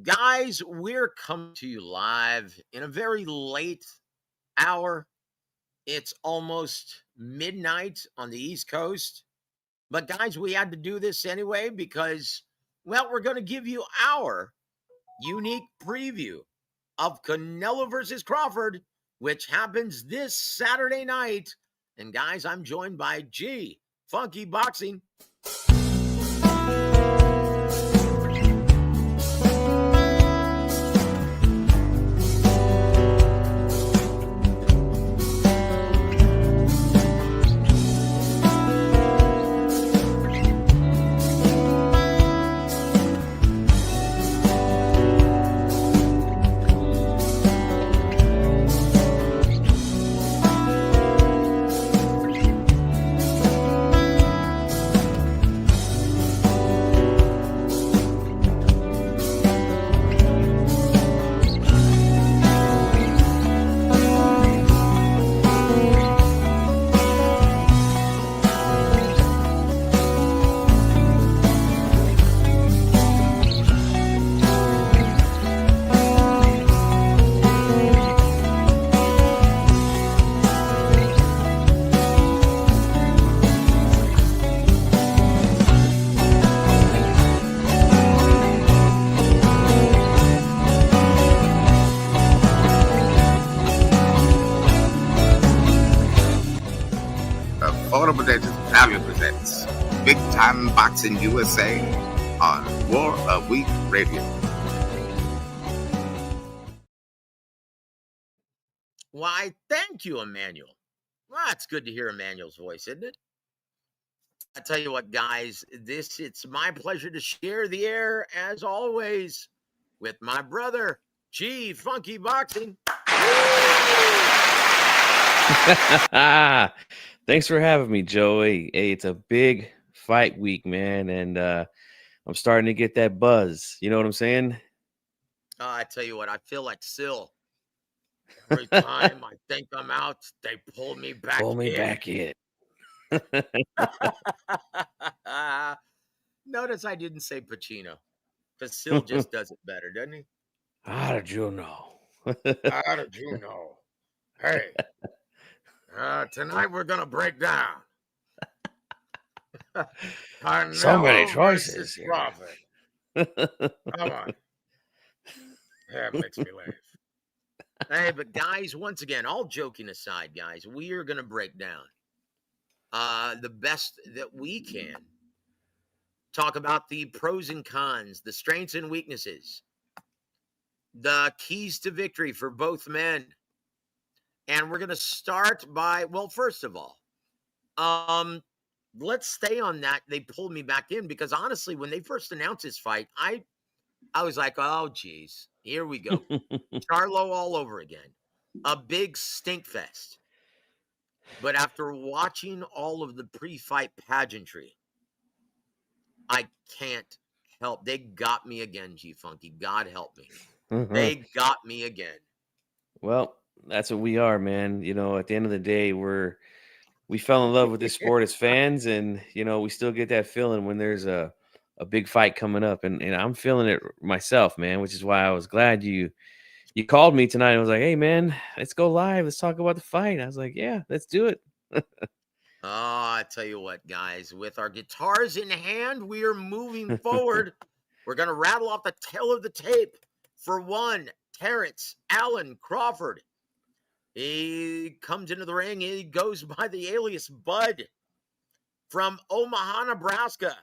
Guys, we're coming to you live in a very late hour. It's almost midnight on the East Coast. But, guys, we had to do this anyway because, well, we're going to give you our unique preview of Canelo versus Crawford, which happens this Saturday night. And, guys, I'm joined by G, Funky Boxing. W.A.W. presents Big Time Boxing USA on WaraWeek Radio. Why, thank you, Emmanuel. Well, it's good to hear Emmanuel's voice, isn't it? I tell you what, guys, it's my pleasure to share the air, as always, with my brother, G, Funky Boxing. Thanks for having me, Joey. Hey, it's a big fight week, man, and I'm starting to get that buzz. You know what I'm saying? I tell you what, I feel like Syl. Every time I think I'm out, they pull me back in. Pull me back in. Notice I didn't say Pacino, because Syl just does it better, doesn't he? How did you know? How did you know? Hey, tonight we're going to break down. So many choices here. Come on. Yeah, it makes me laugh. Hey, but guys, once again, all joking aside, guys, we are going to break down the best that we can. Talk about the pros and cons, the strengths and weaknesses, the keys to victory for both men. And we're going to start by, well, first of all, let's stay on that. They pulled me back in because honestly, when they first announced this fight, I was like, oh, geez, here we go. Charlo all over again. A big stink fest. But after watching all of the pre-fight pageantry, I can't help. They got me again, G Funky. God help me. They got me again. Well, that's what we are, man. You know, at the end of the day, we fell in love with this sport as fans, and you know, we still get that feeling when there's a big fight coming up, and I'm feeling it myself, man, which is why I was glad you called me tonight and was like, hey man, let's go live, let's talk about the fight. I was like, yeah, let's do it. I tell you what, guys, with our guitars in hand, we are moving forward. We're going to rattle off the tail of the tape. For one, Terrence Allen Crawford. He comes into the ring. He goes by the alias Bud from Omaha, Nebraska.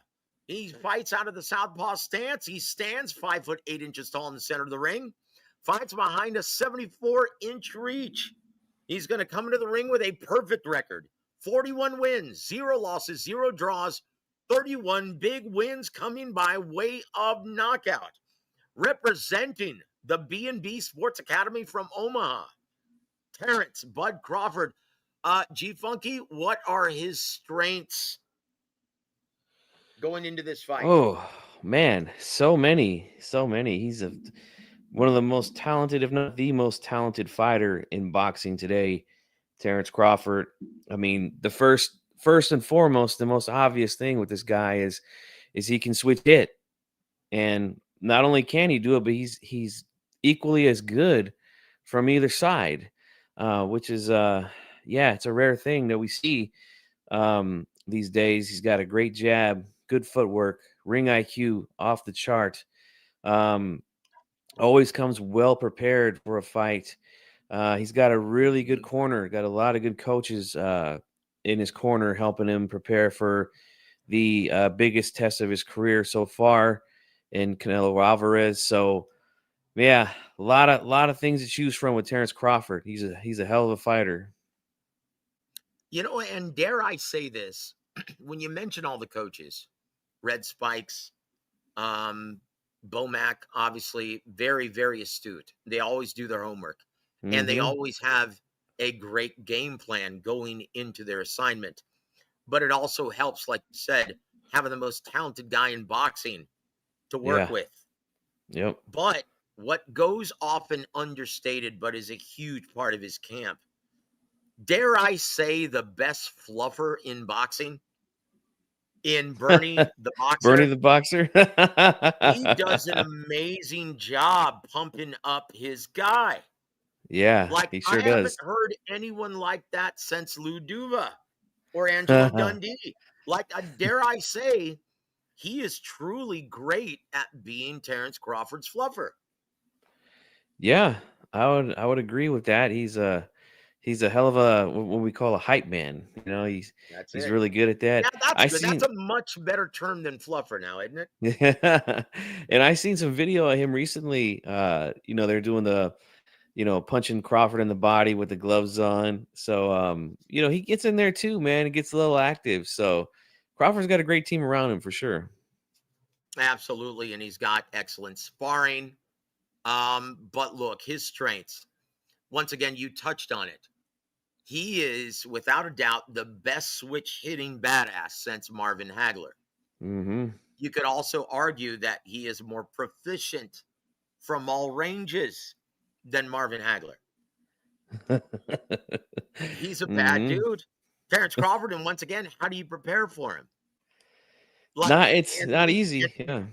He fights out of the southpaw stance. He stands 5'8" tall in the center of the ring. Fights behind a 74-inch reach. He's going to come into the ring with a perfect record. 41 wins, 0 losses, 0 draws, 31 big wins coming by way of knockout. Representing the B&B Sports Academy from Omaha, Terrence Bud Crawford. G Funky, what are his strengths going into this fight? Oh man, so many. He's one of the most talented, if not the most talented fighter in boxing today, Terrence Crawford. I mean, the first and foremost, the most obvious thing with this guy is he can switch hit. And not only can he do it, but he's equally as good from either side, which is yeah, it's a rare thing that we see these days. He's got a great jab, good footwork, ring IQ off the chart. Um, always comes well prepared for a fight. He's got a really good corner, got a lot of good coaches in his corner helping him prepare for the biggest test of his career so far in Canelo Alvarez. So yeah, a lot of things to choose from with Terrence Crawford. He's a hell of a fighter. And dare I say this, when you mention all the coaches, Red Spikes, Bomac, obviously very, very astute. They always do their homework, and they Hmm. always have a great game plan going into their assignment. But it also helps, like you said, having the most talented guy in boxing to work Yeah. with. Yep. But what goes often understated, but is a huge part of his camp, dare I say, the best fluffer in boxing, in Bernie the Bernie boxer. the boxer. He does an amazing job pumping up his guy. Yeah, Like, he I sure haven't does. heard anyone like that since Lou Duva or Angelo Dundee. Like, dare I say, he is truly great at being Terrence Crawford's fluffer. Yeah, I would agree with that. He's a hell of a what we call a hype man. That's He's it. really good at that. Yeah, that's I good. That's seen a much better term than fluffer now, isn't it? Yeah. And I seen some video of him recently. They're doing the, punching Crawford in the body with the gloves on. So, he gets in there too, man. He gets a little active. So Crawford's got a great team around him for sure. Absolutely. And he's got excellent sparring. But look, his strengths, once again, you touched on it. He is, without a doubt, the best switch hitting badass since Marvin Hagler. Hmm. You could also argue that he is more proficient from all ranges than Marvin Hagler. He's a bad Hmm. dude. Terrence Crawford, and once again, how do you prepare for him? Like, It's and, not and easy. Yeah.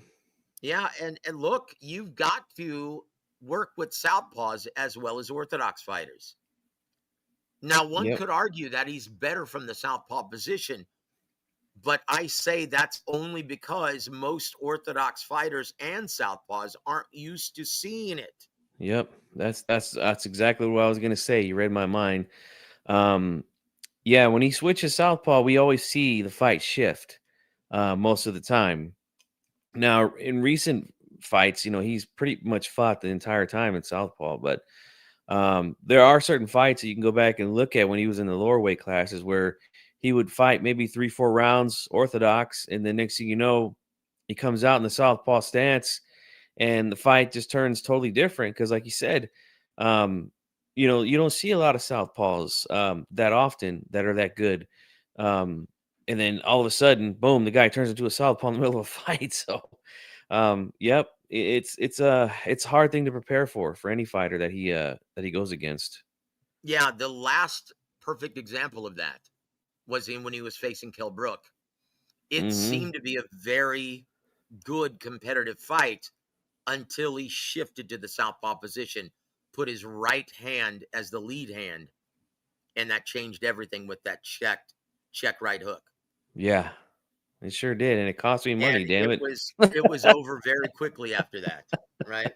yeah, and look, you've got to work with southpaws as well as orthodox fighters. Now, one Yep. could argue that he's better from the southpaw position, but I say that's only because most orthodox fighters and southpaws aren't used to seeing it. Yep. That's exactly what I was gonna say. You read my mind. Um, yeah, when he switches southpaw, we always see the fight shift most of the time. Now, in recent fights, he's pretty much fought the entire time in southpaw, but there are certain fights that you can go back and look at when he was in the lower weight classes where he would fight maybe 3-4 rounds orthodox, and the next thing you know, he comes out in the southpaw stance, and the fight just turns totally different. Because, like you said, um, you don't see a lot of southpaws that often that are that good. Um, and then all of a sudden, boom, the guy turns into a southpaw in the middle of a fight. So, yep, it's a hard thing to prepare for any fighter that he goes against. Yeah, the last perfect example of that was when he was facing Kell Brook. It Hmm. seemed to be a very good competitive fight until he shifted to the southpaw position, put his right hand as the lead hand, and that changed everything with that check right hook. Yeah, it sure did, and it cost me And money. Damn it. it was over very quickly after that, right?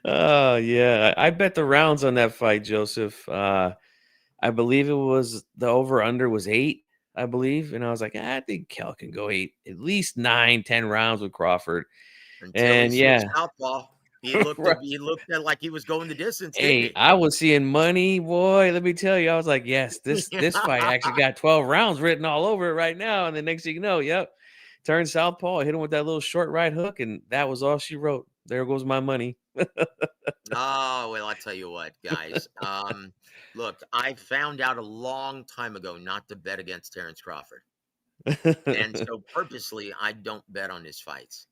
Oh yeah, I bet the rounds on that fight, Joseph. I believe it was the over under was 8, I believe. And I was like, I think Kel can go 8, at least 9, 10 rounds with Crawford. Until he And switched yeah, southpaw. right. He looked at like he was going the distance, didn't Hey, he? I was seeing money, boy. Let me tell you, I was like, yes, this fight actually got 12 rounds written all over it right now. And the next thing you know, yep, turn southpaw, hit him with that little short right hook, and that was all she wrote. There goes my money. Oh, well, I tell you what, guys. Look, I found out a long time ago not to bet against Terrence Crawford. And so purposely, I don't bet on his fights.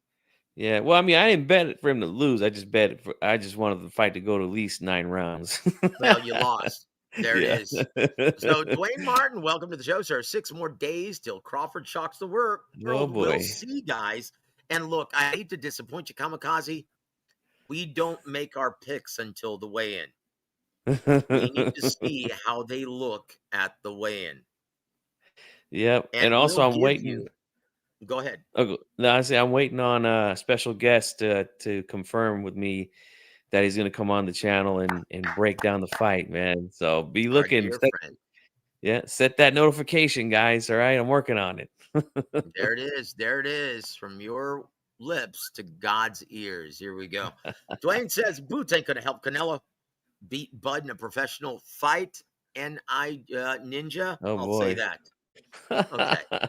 Yeah, well, I mean, I didn't bet for him to lose. I just wanted the fight to go to at least 9 rounds. Well, you lost. There it Yeah. is. So, Dwayne Martin, welcome to the show, sir. 6 more days till Crawford shocks the Oh world. We'll boy. see, guys. And look, I hate to disappoint you, Kamikaze. we don't make our picks until the weigh-in. We need to see how they look at the weigh-in. Yep. And And also, we'll I'm give waiting. you, go ahead. No, I say I'm waiting on a special guest to confirm with me that he's going to come on the channel and break down the fight, man. So be Our looking. dear friend. Set that notification, guys. All right, I'm working on it. There it is. There it is. From your lips to God's ears. Here we go. Dwayne says Boots ain't going to help Canelo beat Bud in a professional fight. Ninja, Oh I'll say boy. that. Okay.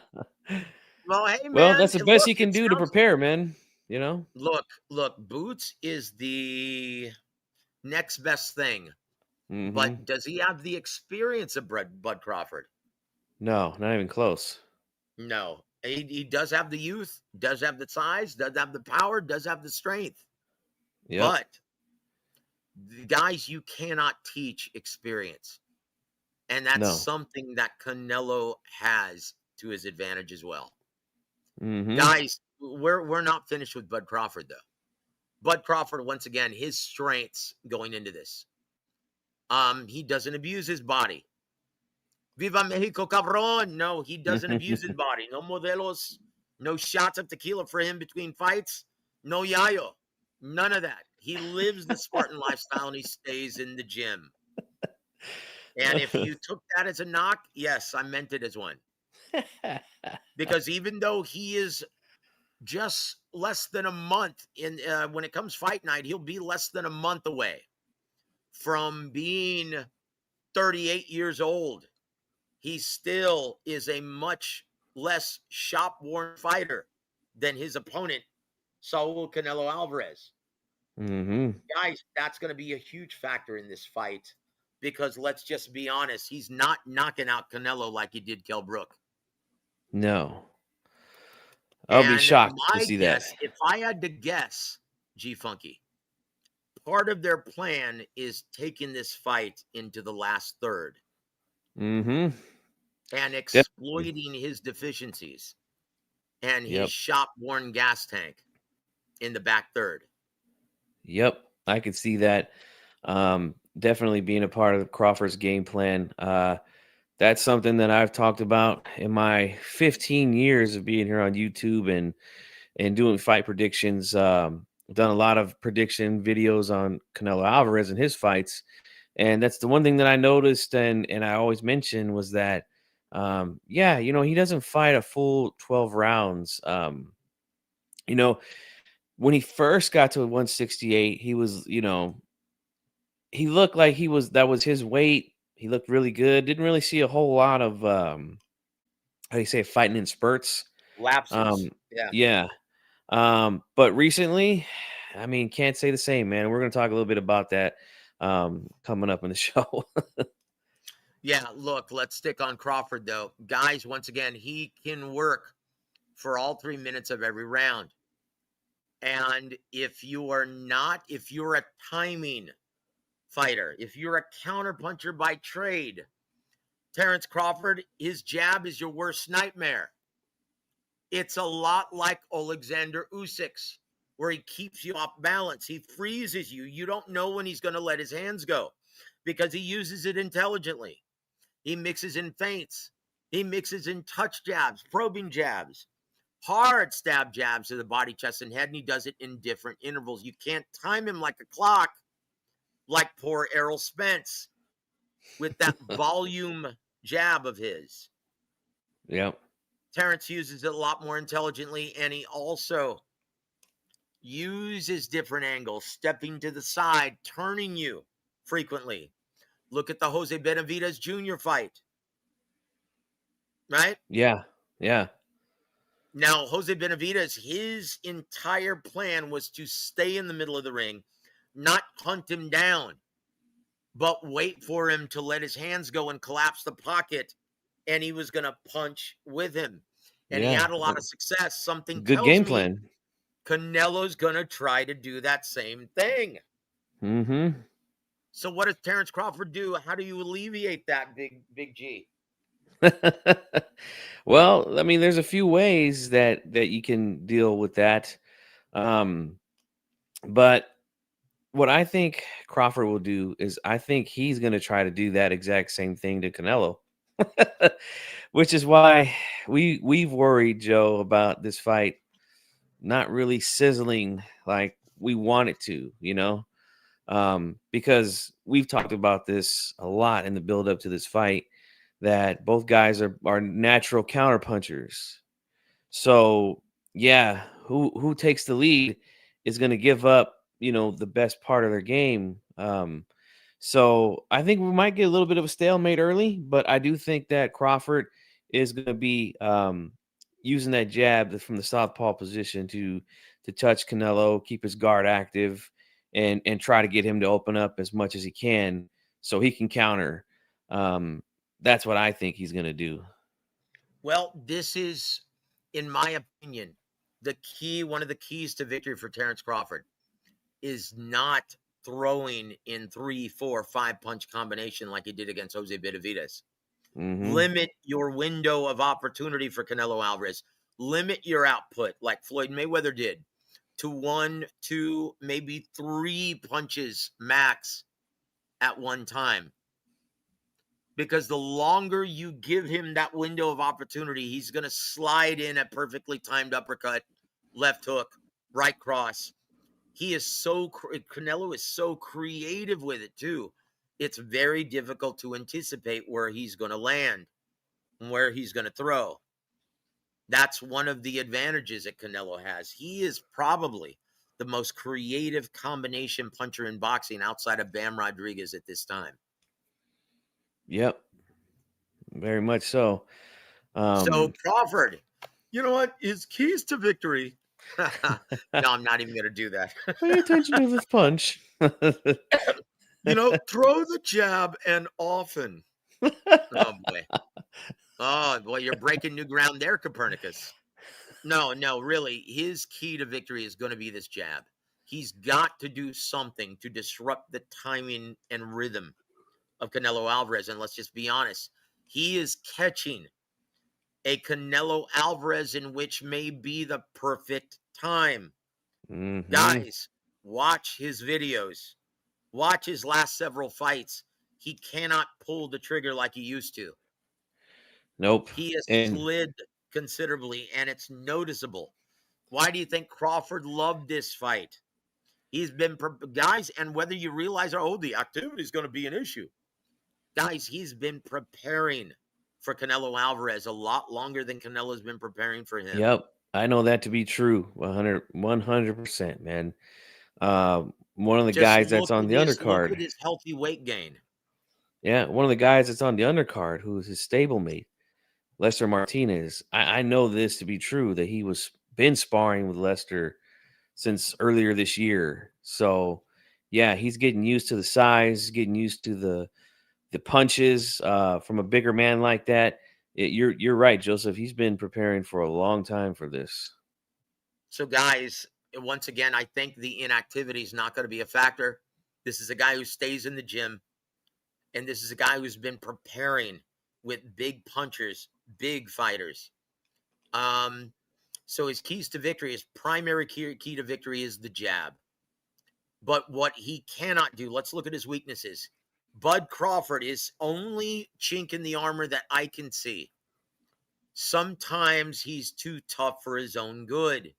Well, hey, Well, man. that's the best Look, you can it do to sounds. prepare, man. You know. Look. Boots is the next best thing. Hmm. But does he have the experience of Bud Crawford? No, not even close. No. He does have the youth, does have the size, does have the power, does have the strength. Yep. But the guys, you cannot teach experience. And that's No. something that Canelo has to his advantage as well. Hmm. Guys, we're not finished with Bud Crawford, though. Bud Crawford, once again, his strengths going into this. He doesn't abuse his body. Viva Mexico, cabron. No, he doesn't abuse his body. No modelos, no shots of tequila for him between fights. No yayo. None of that. He lives the Spartan lifestyle and he stays in the gym. And if you took that as a knock, yes, I meant it as one. Because even though he is just less than a month in when it comes fight night, he'll be less than a month away from being 38 years old. He still is a much less shop-worn fighter than his opponent, Saul Canelo Alvarez. Hmm. Guys, that's going to be a huge factor in this fight because let's just be honest, he's not knocking out Canelo like he did Kell Brook. No. I'll be And shocked to my see that. guess, if I had to guess, G Funky, part of their plan is taking this fight into the last third Hmm. and Definitely. exploiting his deficiencies and his Yep. shop-worn gas tank in the back third. Yep. I could see that. Definitely being a part of Crawford's game plan. That's something that I've talked about in my 15 years of being here on YouTube and doing fight predictions. Done a lot of prediction videos on Canelo Alvarez and his fights, and that's the one thing that I noticed and I always mention was that, yeah, he doesn't fight a full 12 rounds. You know, when he first got to 168, he was, he looked like that was his weight. He looked really good. Didn't really see a whole lot of how do you say, fighting in spurts. Lapses. Um, Yeah. yeah. But recently, I mean, can't say the same, man. We're gonna talk a little bit about that coming up in the show. Yeah. Look, let's stick on Crawford, though. Guys, once again, he can work for all 3 minutes of every round. And if you're a timing fighter, if you're a counterpuncher by trade, Terrence Crawford, his jab is your worst nightmare. It's a lot like Alexander Usyk's, where he keeps you off balance. He freezes you. You don't know when he's going to let his hands go because he uses it intelligently. He mixes in feints. He mixes in touch jabs, probing jabs, hard stab jabs to the body, chest, and head, and he does it in different intervals. You can't time him like a clock, like poor Errol Spence with that volume jab of his. Yep. Terrence uses it a lot more intelligently, and he also uses different angles, stepping to the side, turning you frequently. Look at the Jose Benavidez Jr. fight, right? Yeah. Yeah. Now, Jose Benavidez, his entire plan was to stay in the middle of the ring, not hunt him down, but wait for him to let his hands go and collapse the pocket, and he was going to punch with him. And he Yeah. had a lot of success. Something Good tells game me plan. Canelo's going to try to do that same thing. Hmm. So what does Terrence Crawford do? How do you alleviate that, Big G? Well, I mean, there's a few ways that you can deal with that. But what I think Crawford will do is I think he's going to try to do that exact same thing to Canelo, which is why we've worried, Joe, about this fight not really sizzling like we want it to, because we've talked about this a lot in the build up to this fight, that both guys are natural counterpunchers. So yeah, who takes the lead is going to give up, the best part of their game. So I think we might get a little bit of a stalemate early, but I do think that Crawford is going to be using that jab from the southpaw position to touch Canelo, keep his guard active, and try to get him to open up as much as he can so he can counter. Um, that's what I think he's going to do. Well, this is, in my opinion, one of the keys to victory for Terrence Crawford is not throwing in 3, 4, 5 punch combination like he did against Jose Benavidez. Limit your window of opportunity for Canelo Alvarez. Limit your output like Floyd Mayweather did to 1, 2, maybe 3 punches max at one time. Because the longer you give him that window of opportunity, he's going to slide in a perfectly timed uppercut, left hook, right cross. Canelo is so creative with it too. It's very difficult to anticipate where he's going to land and where he's going to throw. That's one of the advantages that Canelo has. He is probably the most creative combination puncher in boxing outside of Bam Rodriguez at this time. Yep. Very much so. So Crawford, you know what? His keys to victory. No, I'm not even going to do that. Pay attention to this punch. Throw the jab and often. Oh boy, you're breaking new ground there, Copernicus. No, really, his key to victory is going to be this jab. He's got to do something to disrupt the timing and rhythm of Canelo Alvarez. And let's just be honest, he is catching a Canelo Alvarez in which may be the perfect time. Guys, watch his videos. Watch his last several fights. He cannot pull the trigger like he used to. Nope. He has slid considerably, and it's noticeable. Why do you think Crawford loved this fight? He's been, guys, and whether you realize, the activity is going to be an issue. Guys, he's been preparing for Canelo Alvarez a lot longer than Canelo's been preparing for him. Yep. I know that to be true. 100%, man. One of the guys that's on the undercard. Look at his healthy weight gain. Yeah, one of the guys that's on the undercard, who's his stablemate, Lester Martinez. I know this to be true, that he was been sparring with Lester since earlier this year. So, yeah, he's getting used to the size, getting used to the punches from a bigger man like that. You're right, Joseph. He's been preparing for a long time for this. So, guys, once again, I think the inactivity is not going to be a factor. This is a guy who stays in the gym, and this is a guy who's been preparing with big punchers, big fighters. So his keys to victory, his primary key to victory is the jab. But what he cannot do, let's look at his weaknesses. Bud Crawford is only chink in the armor that I can see. Sometimes he's too tough for his own good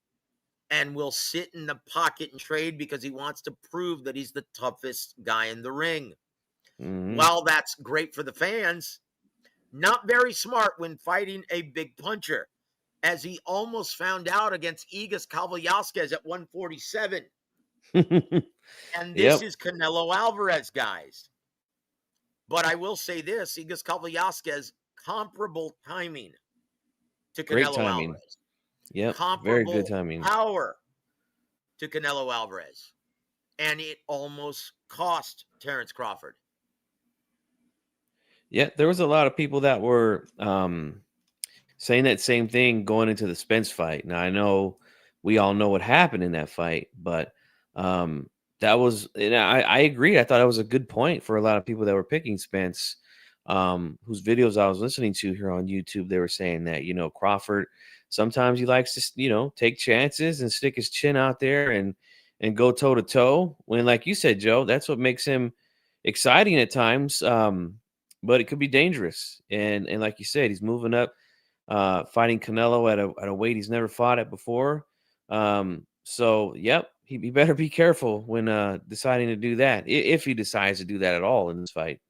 and will sit in the pocket and trade because he wants to prove that he's the toughest guy in the ring. While that's great for the fans, not very smart when fighting a big puncher, as he almost found out against Igas Velasquez at 147. And this is Canelo Alvarez, guys. But I will say this, Igas Velasquez, comparable timing to Canelo Alvarez. Yep, comparable very good timing. Power to Canelo Alvarez. And it almost cost Terrence Crawford. Yeah, there was a lot of people that were saying that same thing going into the Spence fight. Now, I know we all know what happened in that fight, but that was, and I agree. I thought it was a good point for a lot of people that were picking Spence, whose videos I was listening to here on YouTube. They were saying that, Crawford, sometimes he likes to, take chances and stick his chin out there and and go toe to toe. When, like you said, Joe, that's what makes him exciting at times. But it could be dangerous. And like you said, he's moving up, fighting Canelo at a weight he's never fought at before. So yep, he better be careful when deciding to do that, if he decides to do that at all in this fight.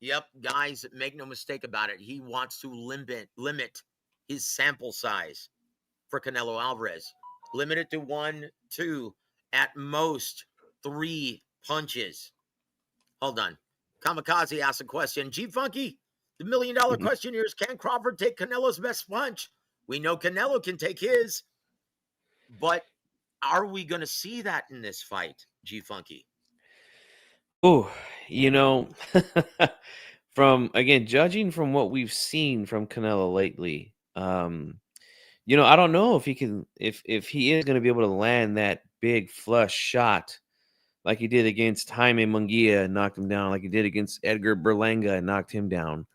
Yep, guys, make no mistake about it. He wants to limit his sample size for Canelo Alvarez. Limit it to 1, 2, at most 3 punches. Hold on. Kamikaze asked a question. G Funky, the $1 million question here is, can Crawford take Canelo's best punch? We know Canelo can take his, but are we going to see that in this fight, G Funky? Oh, you know, from again, judging from what we've seen from Canelo lately, I don't know if he can, if he is going to be able to land that big flush shot like he did against Jaime Munguia and knocked him down, like he did against Edgar Berlanga and knocked him down.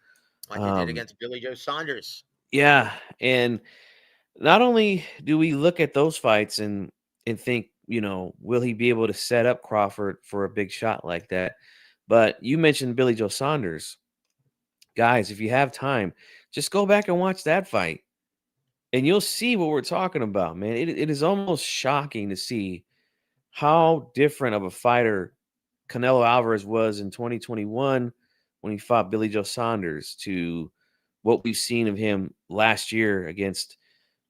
Like he did against Billy Joe Saunders. Yeah, and not only do we look at those fights and think, will he be able to set up Crawford for a big shot like that? But you mentioned Billy Joe Saunders. Guys, if you have time, just go back and watch that fight. And you'll see what we're talking about, man. It is almost shocking to see how different of a fighter Canelo Alvarez was in 2021 when he fought Billy Joe Saunders to what we've seen of him last year against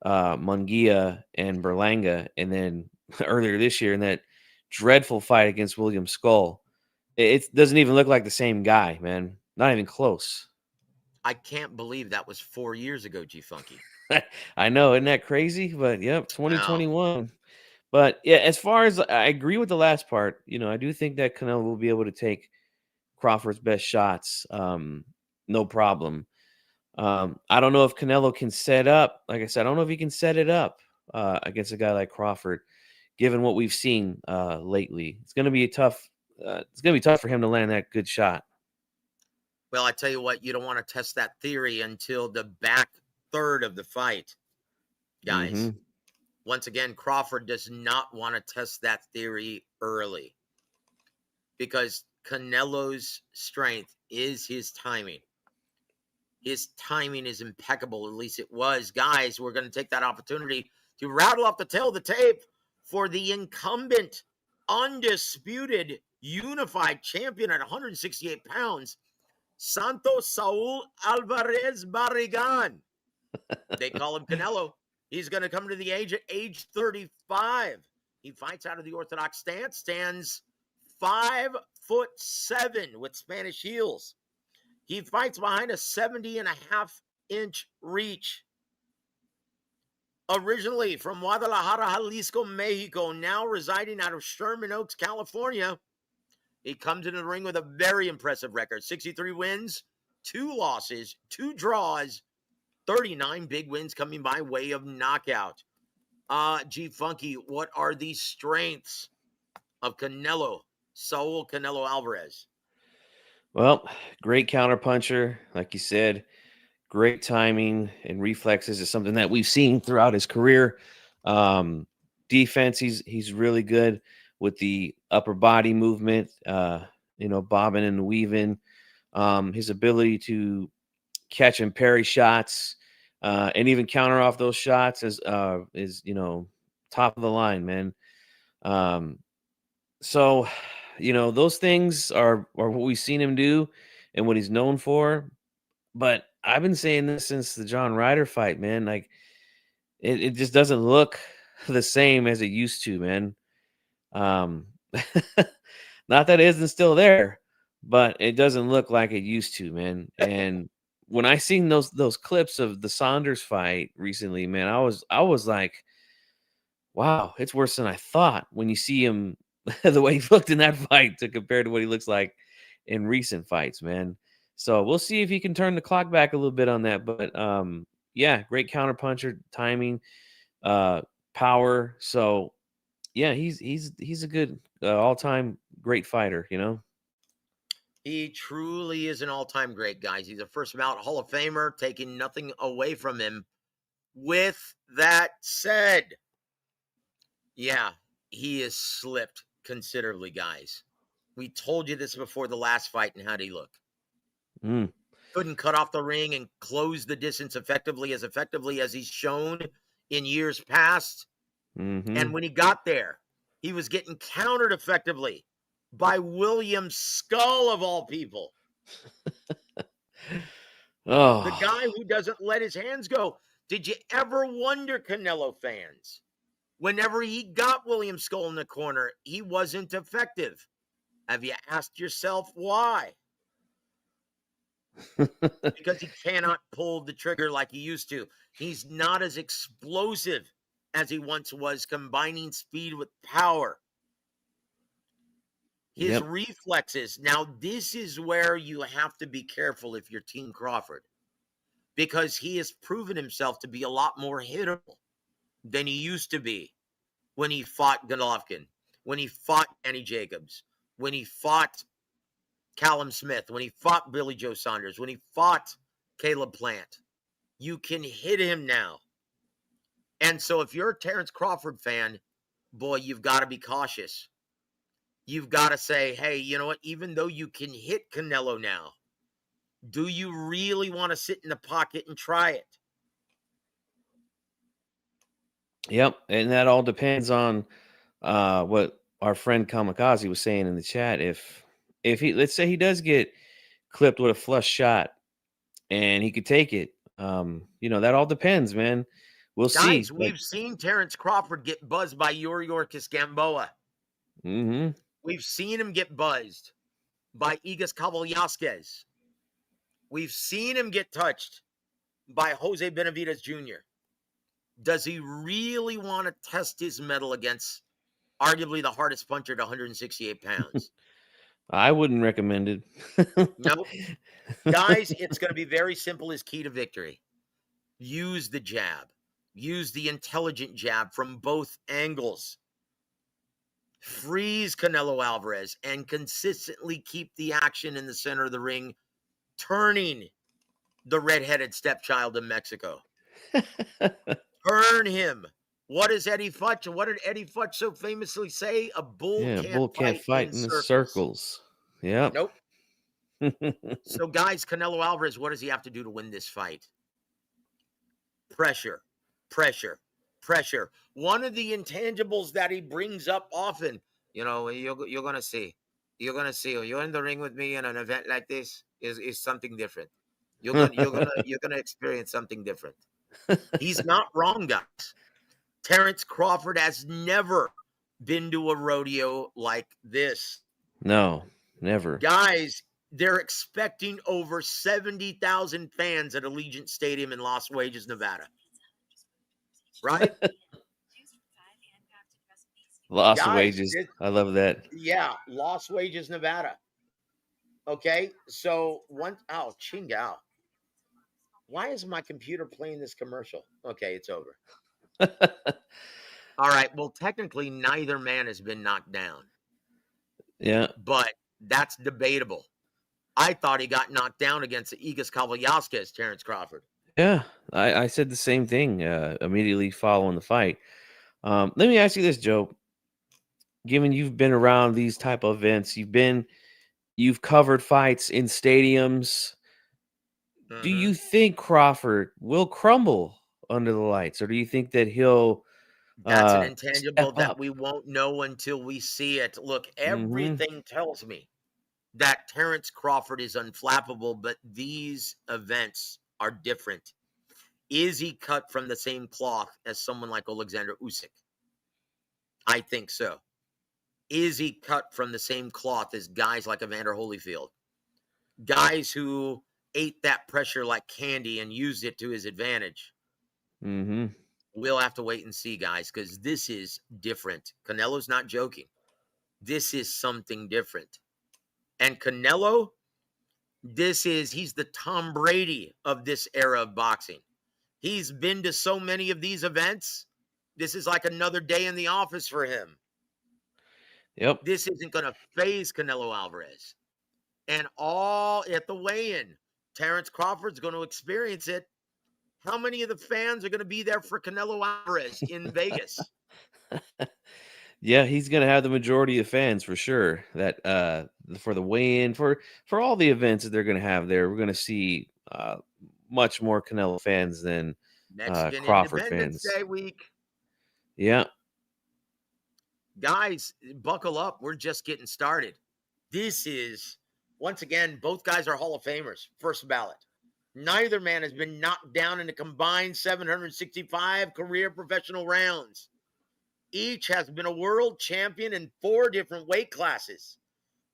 Munguia and Berlanga, and then earlier this year in that dreadful fight against William Skull. It doesn't even look like the same guy, man. Not even close. I can't believe that was 4 years ago, G Funky. I know, isn't that crazy? But yep, Wow. 2021. But yeah, as far as I agree with the last part, I do think that Canelo will be able to take Crawford's best shots, no problem. I don't know if Canelo can set up. Like I said, I don't know if he can set it up against a guy like Crawford, given what we've seen lately. It's going to be tough. It's going to be tough for him to land that good shot. Well, I tell you what, you don't want to test that theory until the back third of the fight, guys. Mm-hmm. Once again, Crawford does not want to test that theory early because Canelo's strength is his timing. His timing is impeccable, at least it was. Guys, we're going to take that opportunity to rattle off the tail of the tape for the incumbent, undisputed, unified champion at 168 pounds, Santos Saul Alvarez Barrigan. They call him Canelo. He's going to come to the age at age 35. He fights out of the orthodox stance, stands 5'7" with Spanish heels. He fights behind a 70.5-inch reach. Originally from Guadalajara, Jalisco, Mexico, now residing out of Sherman Oaks, California. He comes into the ring with a very impressive record. 63 wins, 2 losses, 2 draws, 39 big wins coming by way of knockout. G Funky, what are the strengths of Saul Canelo Alvarez? Well, great counterpuncher, like you said. Great timing and reflexes is something that we've seen throughout his career. Defense, he's really good with the upper body movement, bobbing and weaving. His ability to catch and parry shots and even counter off those shots is top of the line, man. So those things are what we've seen him do and what he's known for. But I've been saying this since the John Ryder fight, man. Like it just doesn't look the same as it used to, man. Not that it isn't still there, but it doesn't look like it used to, man. And when I seen those clips of the Saunders fight recently, man, I was like, wow, it's worse than I thought. When you see him, the way he looked in that fight to compare to what he looks like in recent fights, man. So we'll see if he can turn the clock back a little bit on that. But yeah, great counterpuncher, timing, power. So yeah, he's a good all-time great fighter, He truly is an all-time great, guys. He's a first ballot Hall of Famer, taking nothing away from him. With that said, Yeah, he has slipped considerably, guys. We told you this before the last fight, and how'd he look? Mm, Couldn't cut off the ring and close the distance effectively as he's shown in years past. mm-hmm. And when he got there, he was getting countered effectively by William Skull, of all people. The Oh, guy who doesn't let his hands go. Did you ever wonder, Canelo fans, whenever he got William Skull in the corner, he wasn't effective? Have you asked yourself why? Because he cannot pull the trigger like he used to. He's not as explosive as he once was, combining speed with power. His yep. reflexes. Now, this is where you have to be careful if you're Team Crawford, because he has proven himself to be a lot more hittable than he used to be when he fought Golovkin, when he fought Danny Jacobs, when he fought Callum Smith, when he fought Billy Joe Saunders, when he fought Caleb Plant. You can hit him now. And so if you're a Terrence Crawford fan, boy, you've got to be cautious. You've got to say, hey, you know what? Even though you can hit Canelo now, do you really want to sit in the pocket and try it? Yep. And that all depends on what our friend Kamikaze was saying in the chat. If he, let's say he does get clipped with a flush shot and he could take it, that all depends, man. We'll Guys, see. Like, we've seen Terrence Crawford get buzzed by Yuriorkis Gamboa. mm-hmm. We've seen him get buzzed by Igas Kavalyaskes. We've seen him get touched by Jose Benavidez Jr. Does he really want to test his mettle against arguably the hardest puncher at 168 pounds? I wouldn't recommend it. Nope. Guys, it's going to be very simple as key to victory. Use the jab. Use the intelligent jab from both angles. Freeze Canelo Alvarez and consistently keep the action in the center of the ring, turning the redheaded stepchild of Mexico. Turn him. What is Eddie Futch? What did Eddie Futch so famously say? A bull Yeah, can't bull can't fight fight in in the circles. circles. Yep. Nope. So, guys, Canelo Alvarez, what does he have to do to win this fight? Pressure, pressure, pressure. One of the intangibles that he brings up often, you're going to see. You're going to see. When you're in the ring with me in an event like this, is something different. You're gonna experience something different. He's not wrong, guys. Terrence Crawford has never been to a rodeo like this. No, never. Guys, they're expecting over 70,000 fans at Allegiant Stadium in Las Vegas, Nevada. Right? Loss of Guys, wages. I love that. yeah, Las Vegas, Nevada. Okay, so Chingao. Why is my computer playing this commercial? Okay, it's over. All right, well, technically, neither man has been knocked down. Yeah. But that's debatable. I thought he got knocked down against Igas Kavalyaskes, Terrence Crawford. Yeah. I said the same thing immediately following the fight. Let me ask you this, Joe. Given you've been around these type of events, you've covered fights in stadiums. Do you think Crawford will crumble under the lights, or do you think that he'll That's an step intangible that up? we won't know until we see it. Look, Mm-hmm. everything tells me that Terrence Crawford is unflappable, but these events are different. Is he cut from the same cloth as someone like Alexander Usyk? I think so. Is he cut from the same cloth as guys like Evander Holyfield? Guys who ate that pressure like candy and used it to his advantage. Mm-hmm. We'll have to wait and see, guys, because this is different. Canelo's not joking. This is something different. And Canelo, he's the Tom Brady of this era of boxing. He's been to so many of these events. This is like another day in the office for him. Yep. This isn't going to phase Canelo Alvarez. And all at the weigh-in, Terrence Crawford's going to experience it. How many of the fans are going to be there for Canelo Alvarez in Vegas? Yeah, he's gonna have the majority of fans for sure. That for the weigh-in, for all the events that they're gonna have there, we're gonna see much more Canelo fans than Mexican Crawford Independence fans. Day week. Yeah, Guys, buckle up. We're just getting started. This is, once again, both guys are Hall of Famers, first ballot. Neither man has been knocked down in a combined 765 career professional rounds. Each has been a world champion in 4 different weight classes.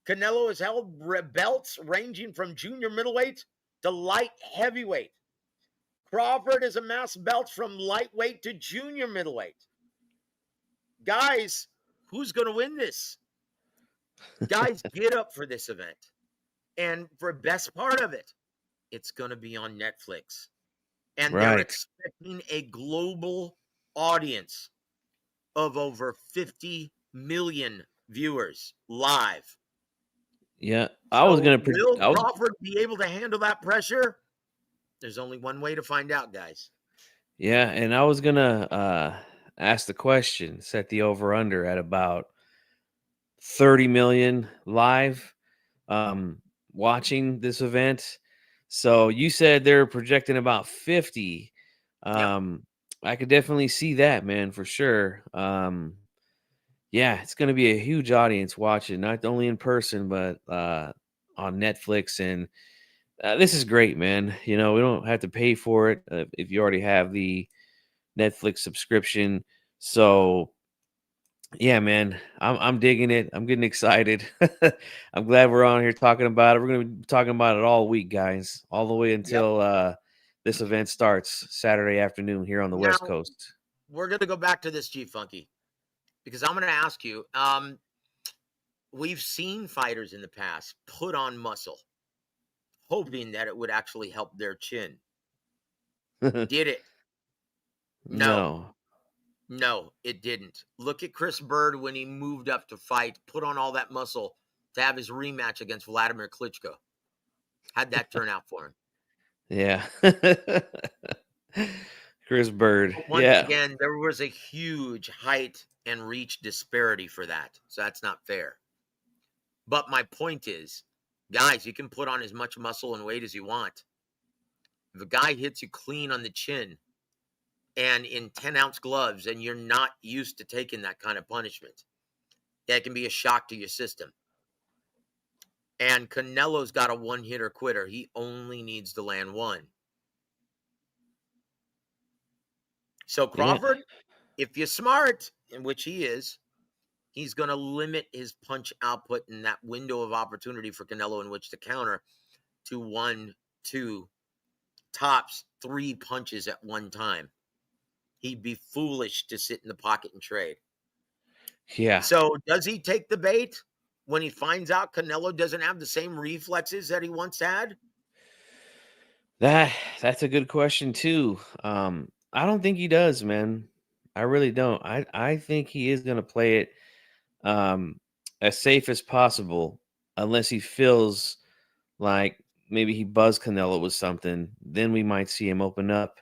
Canelo has held belts ranging from junior middleweight to light heavyweight. Crawford has amassed belts from lightweight to junior middleweight. Guys, who's going to win this? Guys, get up for this event. And for the best part of it, it's going to be on Netflix. And they're right. expecting a global audience of over 50 million viewers live. Yeah, So will Crawford be able to handle that pressure? There's only one way to find out, guys. Yeah, and I was gonna ask the question, set the over under at about 30 million live watching this event. So you said they're projecting about 50. Yep. I could definitely see that, man, for sure. Yeah, it's going to be a huge audience watching, not only in person, but on Netflix. And this is great, man. You know, we don't have to pay for it if you already have the Netflix subscription. So yeah, man, I'm digging it. I'm getting excited. I'm glad we're on here talking about it. We're gonna be talking about it all week, guys, all the way Yep. until this event starts Saturday afternoon here on the Now, West Coast. we're going to go back to this, G Funky, because I'm going to ask you, we've seen fighters in the past put on muscle, hoping that it would actually help their chin. Did it? No. No, it didn't. Look at Chris Bird when he moved up to fight, put on all that muscle to have his rematch against Vladimir Klitschko. How'd that turn out for him? Yeah. Chris Bird. But once Yeah. again, there was a huge height and reach disparity for that. So that's not fair. But my point is, guys, you can put on as much muscle and weight as you want. If a guy hits you clean on the chin and in 10-ounce gloves and you're not used to taking that kind of punishment, that can be a shock to your system. And Canelo's got a one-hitter quitter. He only needs to land one. So Crawford, if you're smart, in which he is, he's going to limit his punch output in that window of opportunity for Canelo in which to counter to 1, 2, tops 3 punches at one time. He'd be foolish to sit in the pocket and trade. Yeah. So does he take the bait when he finds out Canelo doesn't have the same reflexes that he once had? That's a good question too. I don't think he does, man. I really don't. I think he is going to play it as safe as possible, unless he feels like maybe he buzzed Canelo with something. Then we might see him open up.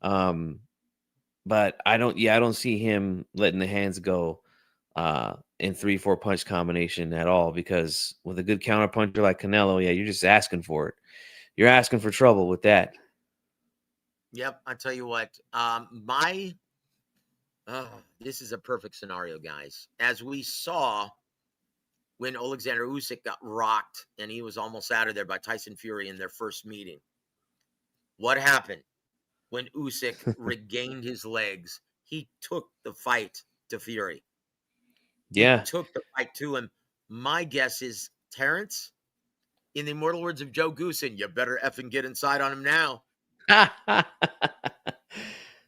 But I don't. Yeah, I don't see him letting the hands go in 3-4 punch combination at all. Because with a good counter puncher like Canelo, yeah, you're just asking for it. You're asking for trouble with that. Yep, I tell you what, this is a perfect scenario, guys. As we saw when Alexander Usyk got rocked and he was almost out of there by Tyson Fury in their first meeting. What happened when Usyk regained his legs? He took the fight to Fury. Yeah. He took the fight to him. My guess is, Terrence, in the immortal words of Joe Goosen, you better effing get inside on him now.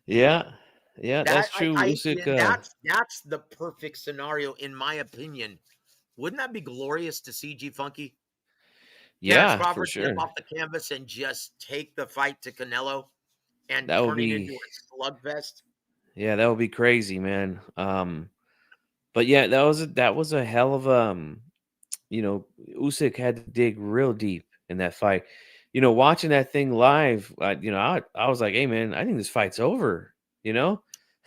Yeah, that's true. Usyk, that's the perfect scenario, in my opinion. Wouldn't that be glorious to see, G Funky? Terrence yeah, for Crawford step sure. off the canvas and just take the fight to Canelo and That would turn it into be, a slugfest. yeah, that would be crazy, man. But yeah, that was a hell of Usyk had to dig real deep in that fight. Watching that thing live, I was like, hey man, I think this fight's over. You know,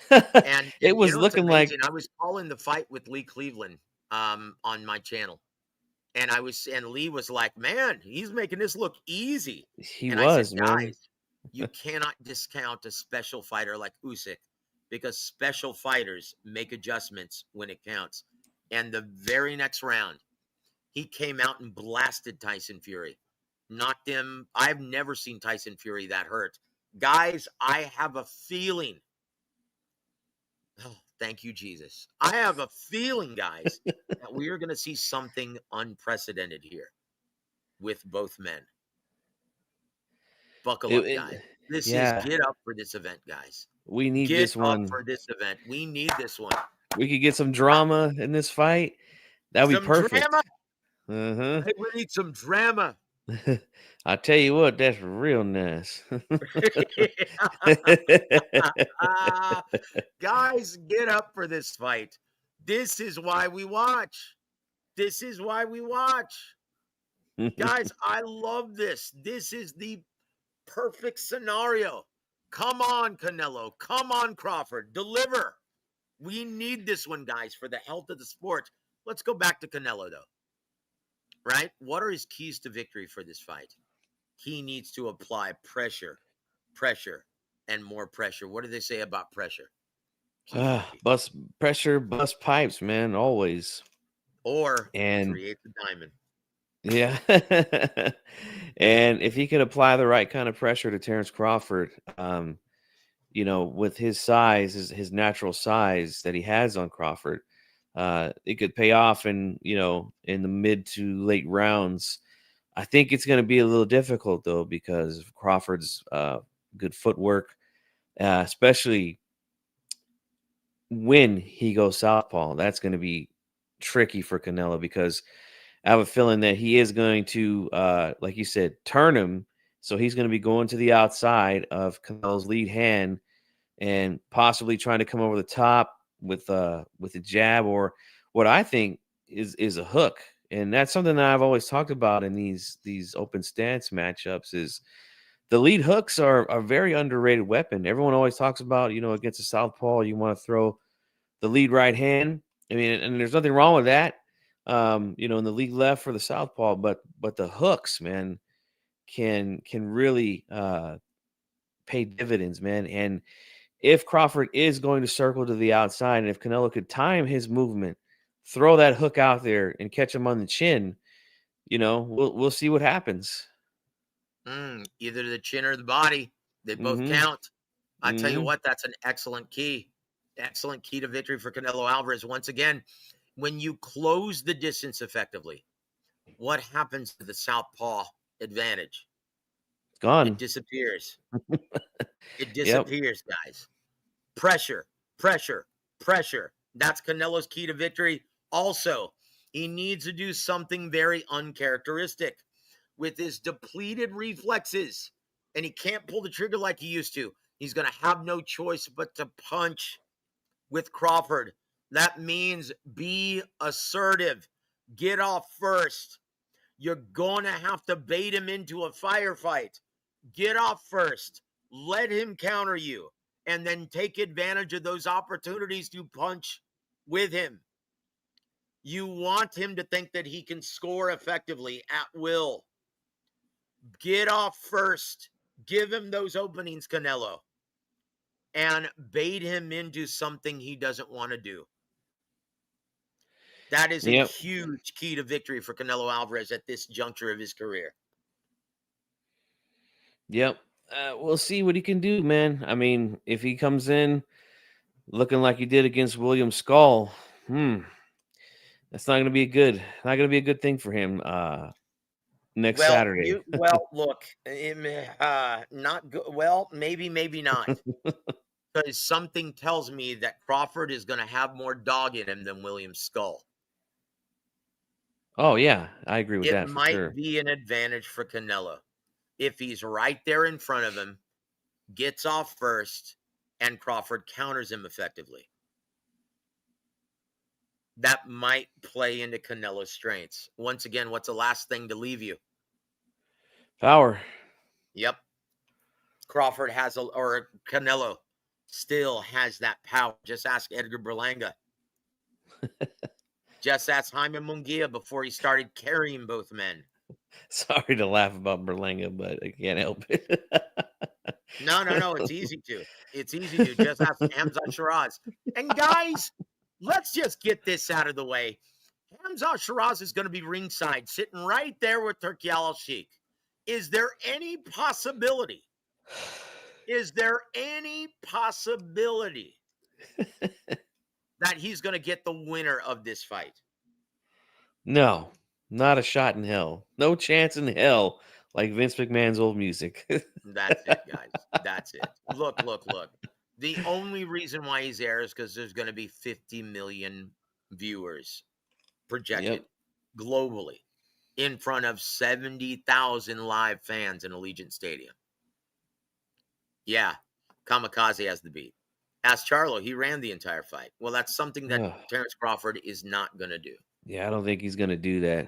And It you was know what's looking like amazing? I was calling the fight with Lee Cleveland on my channel. And Lee was like, "Man, he's making this look easy." he And I said, was, man. "Guys, you cannot discount a special fighter like Usyk because special fighters make adjustments when it counts." And the very next round, he came out and blasted Tyson Fury, knocked him. I've never seen Tyson Fury that hurt. Guys, I have a feeling. Oh, thank you, Jesus. I have a feeling, guys, that we are going to see something unprecedented here with both men. Buckle up, guys. This is Yeah, get up for this event, guys. we need Get this up one. for this event. We need this one. We could get some drama in this fight. That would be Some drama. perfect. Uh-huh. Hey, we need some drama. I tell you what, that's real nice. Guys, get up for this fight. This is why we watch. This is why we watch. Guys, I love this. This is the perfect scenario. Come on, Canelo. Come on, Crawford. Deliver. We need this one, guys, for the health of the sport. Let's go back to Canelo, though. Right? What are his keys to victory for this fight? He needs to apply pressure, and more pressure. What do they say about pressure? Key to victory. Bust pressure, bust pipes, man, always. Or And create the diamond. yeah. And if he could apply the right kind of pressure to Terrence Crawford, with his size, his natural size that he has on Crawford, it could pay off in the mid to late rounds. I think it's going to be a little difficult though because of Crawford's good footwork, especially when he goes southpaw. That's going to be tricky for Canelo because I have a feeling that he is going to, like you said, turn him. So he's going to be going to the outside of Canelo's lead hand and possibly trying to come over the top with a jab or what I think is a hook. And that's something that I've always talked about in these open stance matchups is the lead hooks are a very underrated weapon. Everyone always talks about, against a southpaw, you want to throw the lead right hand. I mean, and there's nothing wrong with that. In the lead left for the southpaw, but the hooks, man, can really pay dividends, man. And if Crawford is going to circle to the outside, and if Canelo could time his movement, throw that hook out there and catch him on the chin, we'll see what happens. Either the chin or the body. They both Mm-hmm. count. I tell you Mm-hmm. what, that's an excellent key. Excellent key to victory for Canelo Alvarez. Once again, when you close the distance effectively, what happens to the southpaw advantage? Gone. It disappears. It Yep. disappears, guys. Pressure, pressure, pressure. That's Canelo's key to victory. Also, he needs to do something very uncharacteristic with his depleted reflexes, and he can't pull the trigger like he used to. He's going to have no choice but to punch with Crawford. That means be assertive. Get off first. You're going to have to bait him into a firefight. Get off first. Let him counter you, and then take advantage of those opportunities to punch with him. You want him to think that he can score effectively at will. Get off first. Give him those openings, Canelo, and bait him into something he doesn't want to do. That is a huge key to victory for Canelo Alvarez at this juncture of his career. Yep. We'll see what he can do, man. I mean, if he comes in looking like he did against William Skull, that's not going to be a good thing for him next Saturday. Look, not good. Well, maybe not. Because something tells me that Crawford is going to have more dog in him than William Skull. Oh, yeah. I agree with that It for sure. might be an advantage for Canelo if he's right there in front of him, gets off first, and Crawford counters him effectively. That might play into Canelo's strengths. Once again, what's the last thing to leave you? Power. Yep. Canelo still has that power. Just ask Edgar Berlanga. Just ask Jaime Munguia before he started carrying both men. Sorry to laugh about Berlanga, but I can't help it. No. It's easy to. It's easy to. Just ask Hamzat Shiraz. And guys, let's just get this out of the way. Hamzat Shiraz is going to be ringside, sitting right there with Turki Al-Sheikh. Is there any possibility? That he's going to get the winner of this fight? No, not a shot in hell. No chance in hell, like Vince McMahon's old music. That's it, guys. That's it. Look. The only reason why he's there is because there's going to be 50 million viewers projected globally in front of 70,000 live fans in Allegiant Stadium. Yeah, Kamikaze has the beat. Ask Charlo. He ran the entire fight. Well, that's something that Terrence Crawford is not going to do. Yeah, I don't think he's going to do that.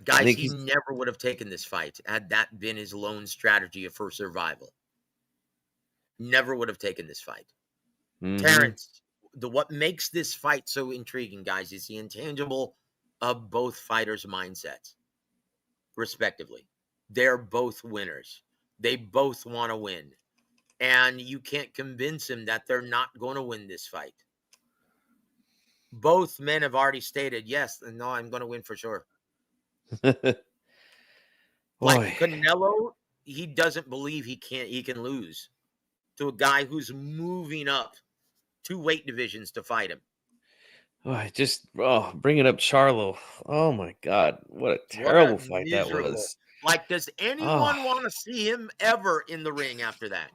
Guys, he never would have taken this fight had that been his lone strategy for survival. Never would have taken this fight. Terrence, what makes this fight so intriguing, guys, is the intangible of both fighters' mindsets, respectively. They're both winners. They both want to win. And you can't convince him that they're not going to win this fight. Both men have already stated, yes, no, I'm going to win for sure. Like Canelo, he doesn't believe he can lose to a guy who's moving up 2 weight divisions to fight him. Bringing up Charlo. Oh my God, what a terrible fight that was. Like, does anyone want to see him ever in the ring after that?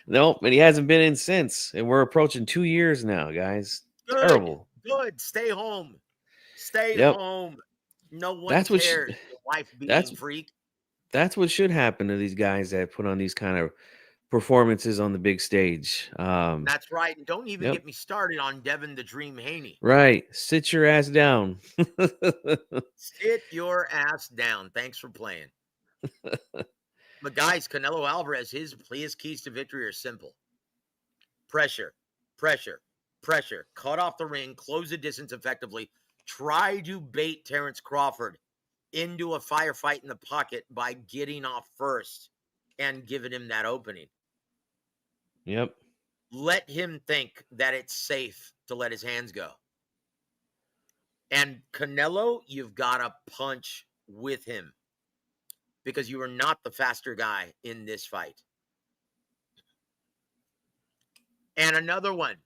Nope, and he hasn't been in since. And we're approaching 2 years now, guys. Good, terrible. Good. Stay home. Stay home. No one cares. Your wife being freak. That's what should happen to these guys that put on these kind of performances on the big stage. That's right. And don't even get me started on Devin the Dream Haney. Right. Sit your ass down. Sit your ass down. Thanks for playing. But guys, Canelo Alvarez, his keys to victory are simple. Pressure. Cut off the ring. Close the distance effectively. Try to bait Terrence Crawford into a firefight in the pocket by getting off first and giving him that opening. Yep. Let him think that it's safe to let his hands go. And Canelo, you've got to punch with him because you are not the faster guy in this fight. And another one,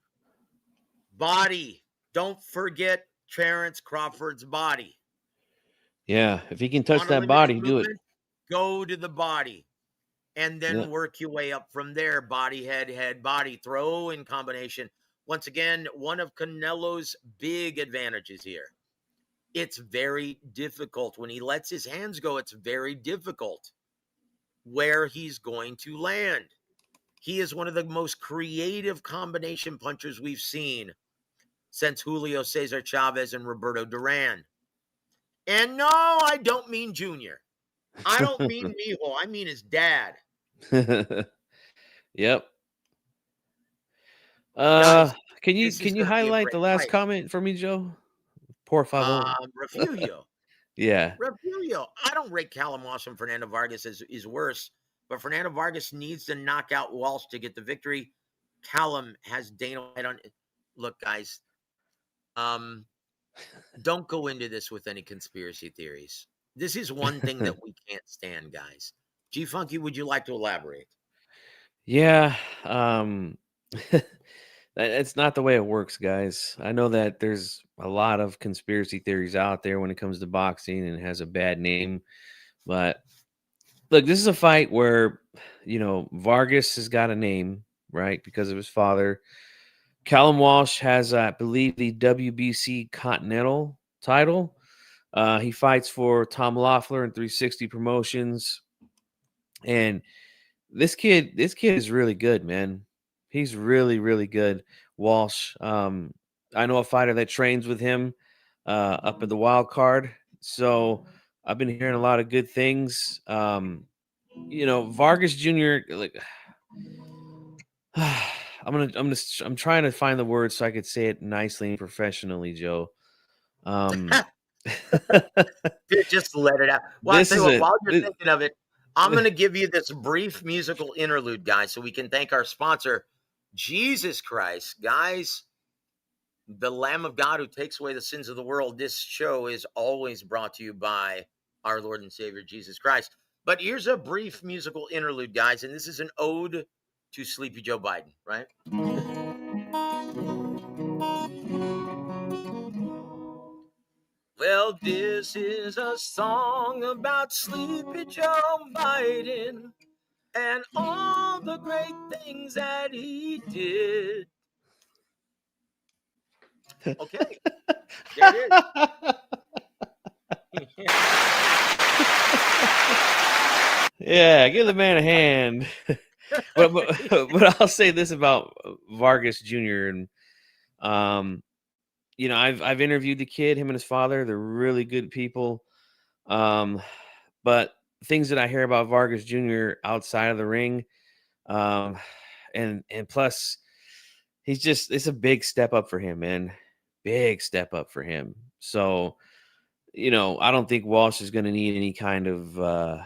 body. Don't forget Terrence Crawford's body. Yeah, if he can touch that body, do it. Go to the body. And then work your way up from there. Body, head, body. Throw in combination. Once again, one of Canelo's big advantages here. It's very difficult. When he lets his hands go, it's very difficult where he's going to land. He is one of the most creative combination punchers we've seen since Julio Cesar Chavez and Roberto Duran. And no, I don't mean Junior. I don't mean Mijo. I mean his dad. Yep. Guys, can you highlight the last comment for me, Joe? Por favor. Refugio. Yeah. Refugio. I don't rate Callum Walsh and Fernando Vargas is worse, but Fernando Vargas needs to knock out Walsh to get the victory. Callum has Dana White on. Look, guys, don't go into this with any conspiracy theories. This is one thing that we can't stand, guys. G Funky, would you like to elaborate? Yeah. It's not the way it works, guys. I know that there's a lot of conspiracy theories out there when it comes to boxing and it has a bad name. But look, this is a fight where, Vargas has got a name, right? Because of his father. Callum Walsh has, I believe, the WBC Continental title. He fights for Tom Loeffler and 360 Promotions. And this kid is really good, man. He's really, really good. Walsh. I know a fighter that trains with him up in the wild card. So I've been hearing a lot of good things. Vargas Jr., I'm trying to find the words so I could say it nicely and professionally, Joe. Um, Dude, just let it out. Well, I'll this tell you is what, a while you're this, thinking of it, I'm going to give you this brief musical interlude, guys, so we can thank our sponsor, Jesus Christ. Guys, the Lamb of God who takes away the sins of the world. This show is always brought to you by our Lord and Savior, Jesus Christ. But here's a brief musical interlude, guys, and this is an ode to Sleepy Joe Biden, right? Well, this is a song about Sleepy Joe Biden and all the great things that he did. Okay, there it is. yeah, give the man a hand. but I'll say this about Vargas Jr. and I've interviewed the kid, him and his father. They're really good people. But things that I hear about Vargas Jr. outside of the ring, um, and plus, it's a big step up for him, man. Big step up for him. So, I don't think Walsh is going to need any kind of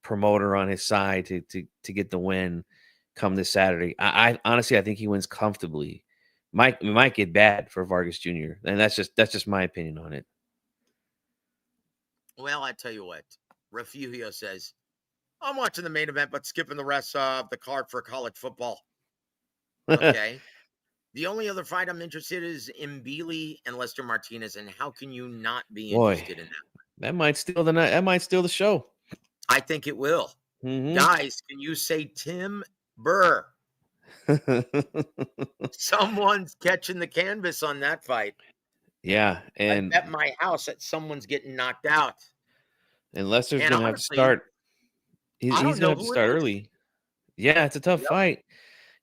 promoter on his side to get the win come this Saturday. I honestly, I think he wins comfortably. Might get bad for Vargas Jr. And that's just my opinion on it. Well, I tell you what, Refugio says, I'm watching the main event, but skipping the rest of the card for college football. Okay. The only other fight I'm interested in is Mbili and Lester Martinez, and how can you not be Boy, interested in that? that might steal the night. That might steal the show. I think it will. Mm-hmm. Guys, can you say Tim Burr? Someone's catching the canvas on that fight. Yeah, and at my house that someone's getting knocked out. And Lester's And gonna have to honestly, start. I He's don't gonna know have to who it start is. early. Yeah, it's a tough Yep. fight.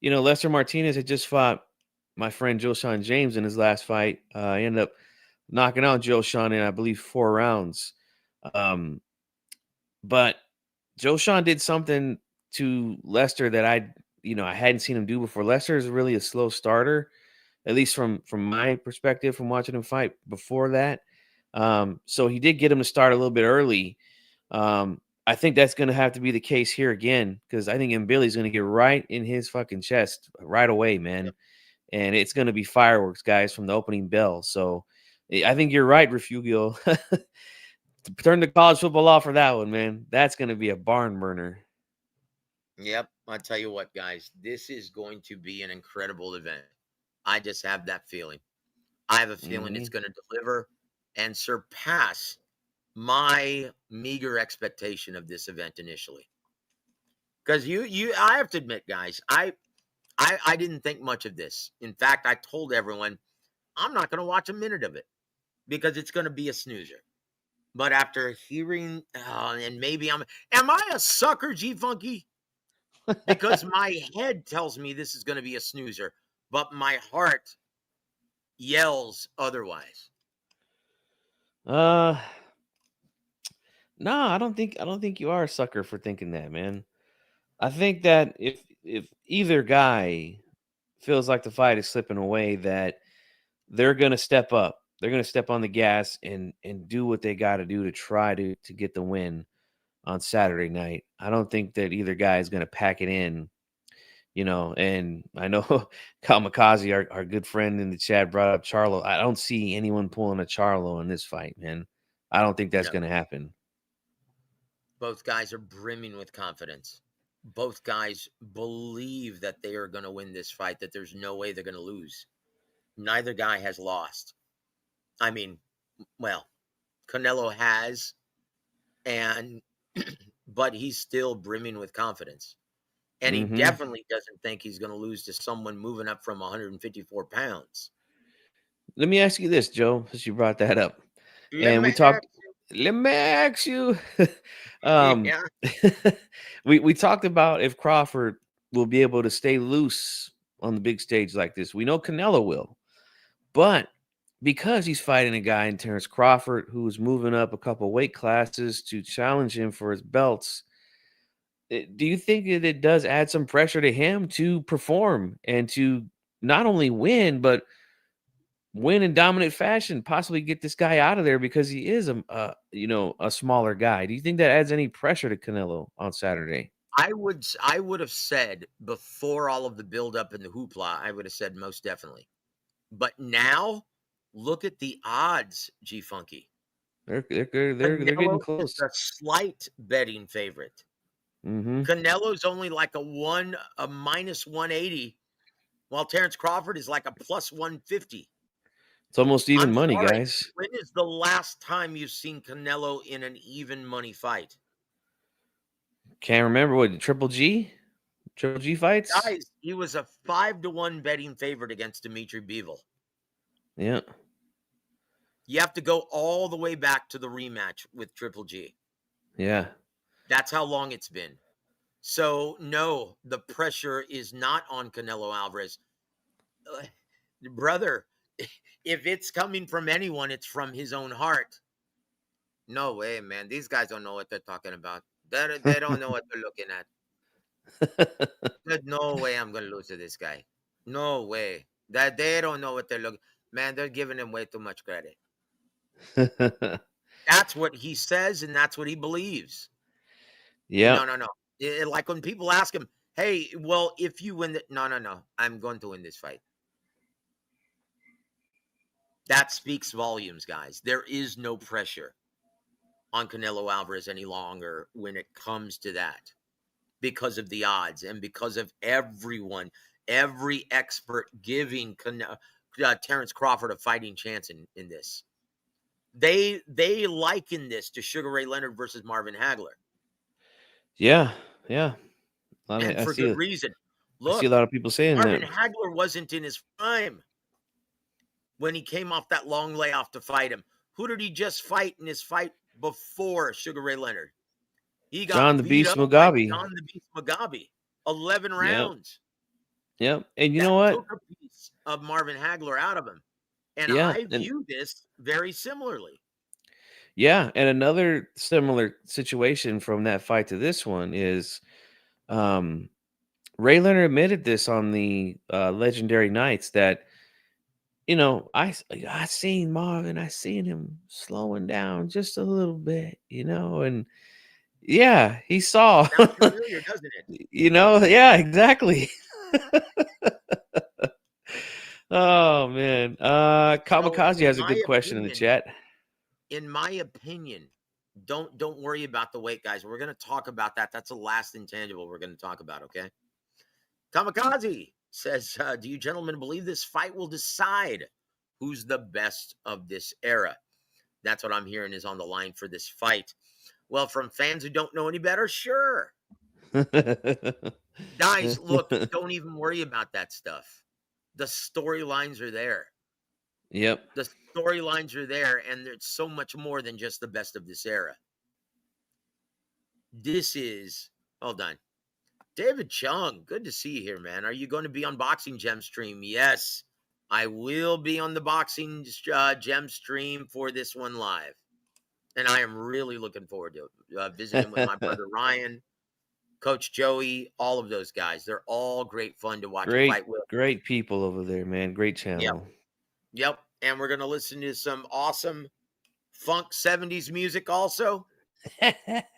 Lester Martinez had just fought my friend Joe Sean James in his last fight. He ended up knocking out Joe Sean in, I believe, 4 rounds. But Joe Sean did something to Lester that I hadn't seen him do before. Lester is really a slow starter, at least from my perspective, from watching him fight before that. So he did get him to start a little bit early. I think that's going to have to be the case here again, because I think Mbili's going to get right in his fucking chest right away, man. Yep. And it's going to be fireworks, guys, from the opening bell. So I think you're right, Refugio. Turn the college football off for that one, man. That's going to be a barn burner. Yep. I'll tell you what, guys, this is going to be an incredible event. I just have that feeling. I have a feeling it's going to deliver and surpass my meager expectation of this event initially. Because I have to admit, guys, I didn't think much of this. In fact, I told everyone I'm not going to watch a minute of it because it's going to be a snoozer. But after hearing, and maybe am I a sucker, G Funky? Because my head tells me this is going to be a snoozer, but my heart yells otherwise. No, I don't think you are a sucker for thinking that, man. I think that if either guy feels like the fight is slipping away, that they're gonna step up. They're gonna step on the gas and do what they got to do to try to get the win on Saturday night. I don't think that either guy is gonna pack it in. And I know Kamikaze, our good friend in the chat, brought up Charlo. I don't see anyone pulling a Charlo in this fight, man. I don't think that's No. going to happen. Both guys are brimming with confidence. Both guys believe that they are going to win this fight, that there's no way they're going to lose. Neither guy has lost. I mean, well, Canelo has, but he's still brimming with confidence. And he definitely doesn't think he's going to lose to someone moving up from 154 pounds. Let me ask you this, Joe, since you brought that up. Let me ask you. Yeah. We talked about if Crawford will be able to stay loose on the big stage like this. We know Canelo will. But because he's fighting a guy in Terrence Crawford who's moving up a couple weight classes to challenge him for his belts, Do you think that it does add some pressure to him to perform and to not only win, but win in dominant fashion, possibly get this guy out of there because he is a smaller guy? Do you think that adds any pressure to Canelo on Saturday? I would have said before all of the buildup and the hoopla, I would have said most definitely. But now, look at the odds, G Funky. They're getting Canelo is close. a slight betting favorite. Hmm. Canelo's only like a minus 180, while Terrence Crawford is like a plus 150. It's almost even I'm money, sorry. guys. When is the last time you've seen Canelo in an even money fight? Can't remember what Triple G fights. Guys, he was a 5-1 betting favorite against Dimitri Bivol. Yeah, You have to go all the way back to the rematch with Triple G. yeah. That's how long it's been. So, no, the pressure is not on Canelo Alvarez. Brother, if it's coming from anyone, it's from his own heart. No way, man. These guys don't know what they're talking about. They don't know what they're looking at. There's no way I'm going to lose to this guy. No way. That they don't know what they're looking. Man, they're giving him way too much credit. That's what he says, and that's what he believes. Yeah. No. Like when people ask him, hey, well, if you win no. I'm going to win this fight. That speaks volumes, guys. There is no pressure on Canelo Alvarez any longer when it comes to that because of the odds and because of everyone, every expert giving Terrence Crawford a fighting chance in this. They liken this to Sugar Ray Leonard versus Marvin Hagler. Yeah, yeah. And for good reason. I see a Look, lot of people saying Marvin that. Hagler wasn't in his prime when he came off that long layoff to fight him. Who did he just fight in his fight before Sugar Ray Leonard? He John got the beat Beast up by Mugabe. John the Beast Mugabe. 11 Yep, rounds. yep. And you That know what? took a piece of Marvin Hagler out of him. And Yeah, I and view this very similarly. yeah, and another similar situation from that fight to this one is um Ray Leonard admitted this on the Legendary Nights that I seen Marvin, I seen him slowing down just a little bit, and yeah, he saw, Sounds familiar, doesn't it? yeah, exactly. Oh man. So Kamikaze has a good question in the chat. in my opinion, don't worry about the weight, guys. We're going to talk about that. That's the last intangible we're going to talk about, okay? Kamikaze says, do you gentlemen believe this fight will decide who's the best of this era? That's what I'm hearing is on the line for this fight. Well, from fans who don't know any better, sure. Guys, look, don't even worry about that stuff. The storylines are there. Yep. The storylines are there, and there's so much more than just the best of this era. This is, hold on. David Chung, good to see you here, man. Are you going to be on Boxing Gem stream? Yes, I will be on the Boxing Gem stream for this one live. And I am really looking forward to it. Visiting with my brother Ryan, Coach Joey, all of those guys. They're all great fun to watch a fight with. Great people over there, man. Great channel. Yep. And we're going to listen to some awesome funk 70s music also.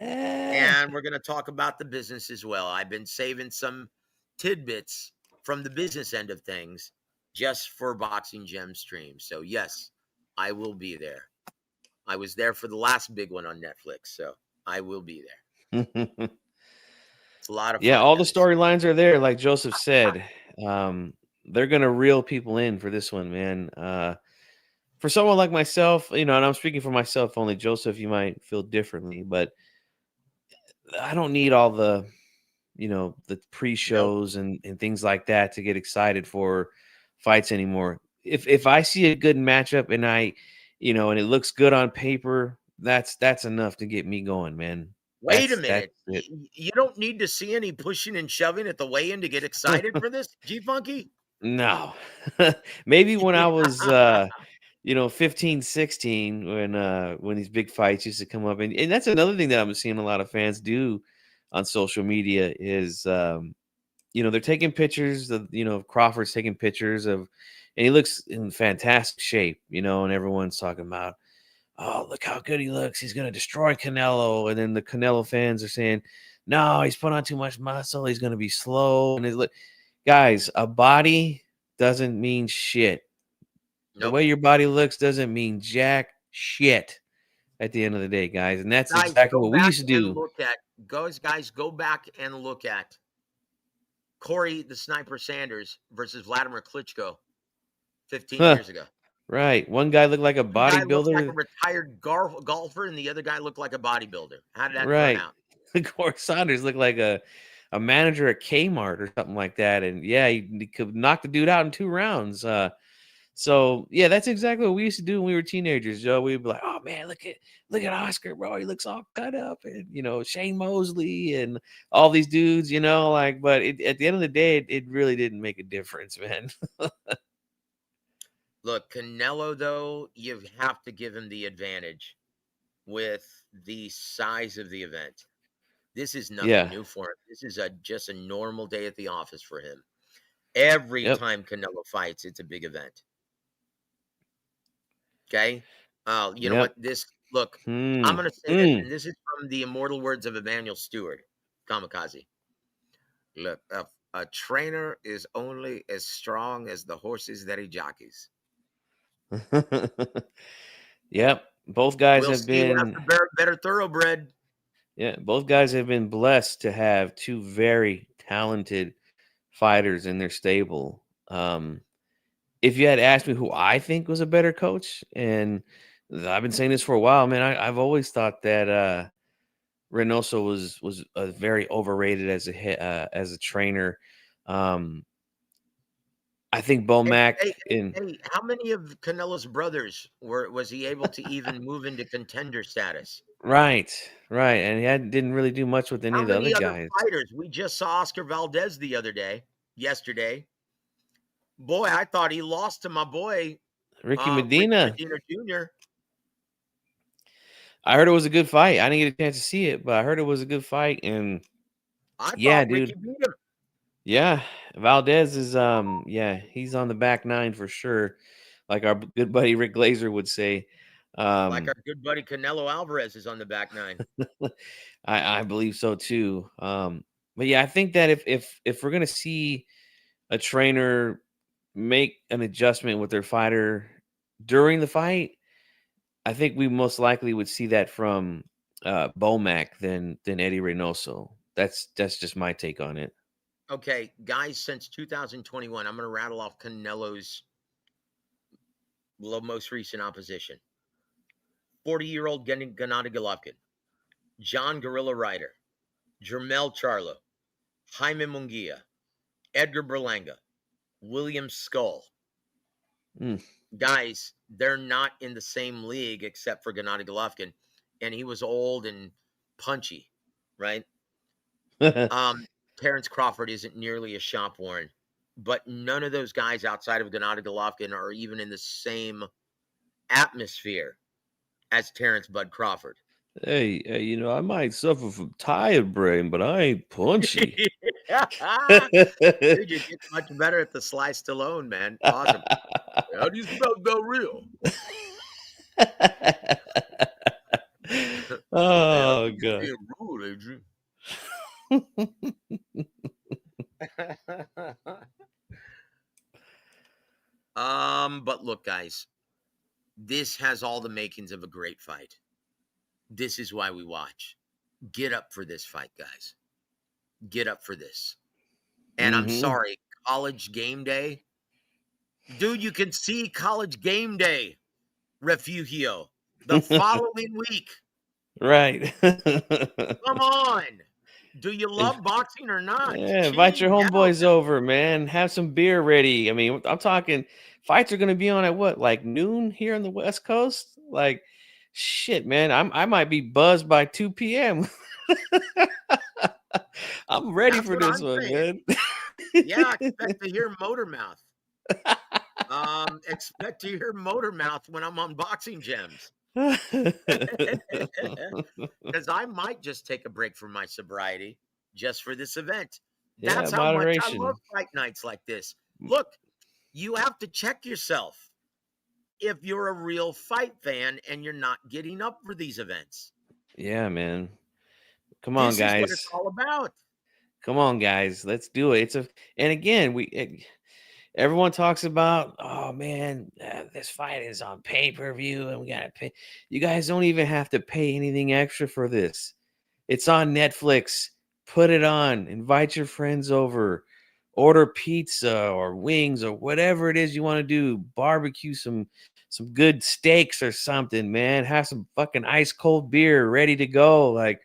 And we're going to talk about the business as well. I've been saving some tidbits from the business end of things just for Boxing Gem stream. So, yes, I will be there. I was there for the last big one on Netflix, so I will be there. It's a lot of fun. Yeah, all the storylines are there, like Joseph said. They're going to reel people in for this one, man. For someone like myself, and I'm speaking for myself only, Joseph, you might feel differently, but I don't need all the pre-shows and things like that to get excited for fights anymore. If I see a good matchup and and it looks good on paper, that's enough to get me going, man. Wait a minute. You don't need to see any pushing and shoving at the weigh-in to get excited for this, G-Funky? No. Maybe when I was 15, 16, when these big fights used to come up. And that's another thing that I'm seeing a lot of fans do on social media is, they're taking pictures of, Crawford's taking pictures of, and he looks in fantastic shape, and everyone's talking about, oh, look how good he looks. He's going to destroy Canelo. And then the Canelo fans are saying, no, he's put on too much muscle. He's going to be slow. And guys, a body doesn't mean shit. The Nope. way your body looks doesn't mean jack shit at the end of the day, guys. And that's Guys, exactly go what we back used to and do. look at guys. Go back and look at Corey the Sniper Sanders versus Vladimir Klitschko 15 Huh, years ago. right. One guy looked like a One guy looks like a bodybuilder. retired golfer, and the other guy looked like a bodybuilder. How did that turn Right. out? Corey Saunders looked like a manager at Kmart or something like that. And yeah, he could knock the dude out in 2 rounds. So yeah, that's exactly what we used to do when we were teenagers, Joe. We'd be like, "Oh man, look at Oscar, bro. He looks all cut up," and Shane Mosley and all these dudes, like. But at the end of the day, it really didn't make a difference, man. Look, Canelo, though, you have to give him the advantage with the size of the event. This is nothing Yeah. new for him. This is just a normal day at the office for him. Every Yep. time Canelo fights, it's a big event. Okay? You know Yep. what? Look, I'm going to say this, and this is from the immortal words of Emmanuel Stewart, Kamikaze. Look, a trainer is only as strong as the horses that he jockeys. Yep. Both guys We'll have see who has been the better thoroughbred. Yeah, both guys have been blessed to have two very talented fighters in their stable. If you had asked me who I think was a better coach, and I've been saying this for a while, man, I've always thought that Reynoso was very overrated as a trainer. I think Bomac Hey, how many of Canelo's brothers was he able to even move into contender status? right, and he didn't really do much with any How of the other many other guys. fighters? We just saw Oscar Valdez yesterday. Boy, I thought he lost to my boy Ricky Ricky Medina. Medina Jr. I heard it was a good fight. I didn't get a chance to see it, but I heard it was a good fight. And I yeah, thought Ricky dude. beat him. Yeah, Valdez is he's on the back nine for sure, like our good buddy Rick Glazer would say. Like our good buddy Canelo Alvarez is on the back nine. I believe so too. But yeah, I think that if we're gonna see a trainer make an adjustment with their fighter during the fight, I think we most likely would see that from Bomac than Eddie Reynoso. That's just my take on it. Okay, guys, since 2021, I'm going to rattle off Canelo's most recent opposition. 40-year-old Gennady Golovkin, John Gorilla Ryder, Jermel Charlo, Jaime Munguia, Edgar Berlanga, William Skull. Guys, they're not in the same league except for Gennady Golovkin, and he was old and punchy, right? Terrence Crawford isn't nearly as shop worn, but none of those guys outside of Gennady Golovkin are even in the same atmosphere as Terrence Bud Crawford. Hey, I might suffer from tired brain, but I ain't punchy. Dude, you get much better at the Sly Stallone, man. Awesome. How do you spell Del Rio? Oh, God. Being rude, Adrian. But look, guys, this has all the makings of a great fight. This is why we watch. Get up for this fight, guys. Get up for this. And I'm sorry, College Game Day. Dude, you can see College Game Day, Refugio, the following week. Right. Come on. Do you love boxing or not? Yeah, invite your homeboys over, man. Have some beer ready. I mean, I'm talking fights are going to be on at what, like noon here on the West Coast? Like, shit, man. I might be buzzed by 2 p.m. I'm ready for this one, man. Yeah, expect to hear Motormouth. Expect to hear Motormouth when I'm on Boxing Gems. Because I might just take a break from my sobriety just for this event. Yeah, That's how much I love moderation. fight nights like this. Look, you have to check yourself if you're a real fight fan and you're not getting up for these events. Yeah, man. Come on, This is what it's guys. all about. Come on, guys. Let's do it. And again, everyone talks about, oh man, this fight is on pay-per-view and we gotta pay. You guys don't even have to pay anything extra for this. It's on Netflix. Put it on. Invite your friends over. Order pizza or wings or whatever it is you want to do. Barbecue some good steaks or something, man. Have some fucking ice cold beer ready to go. Like,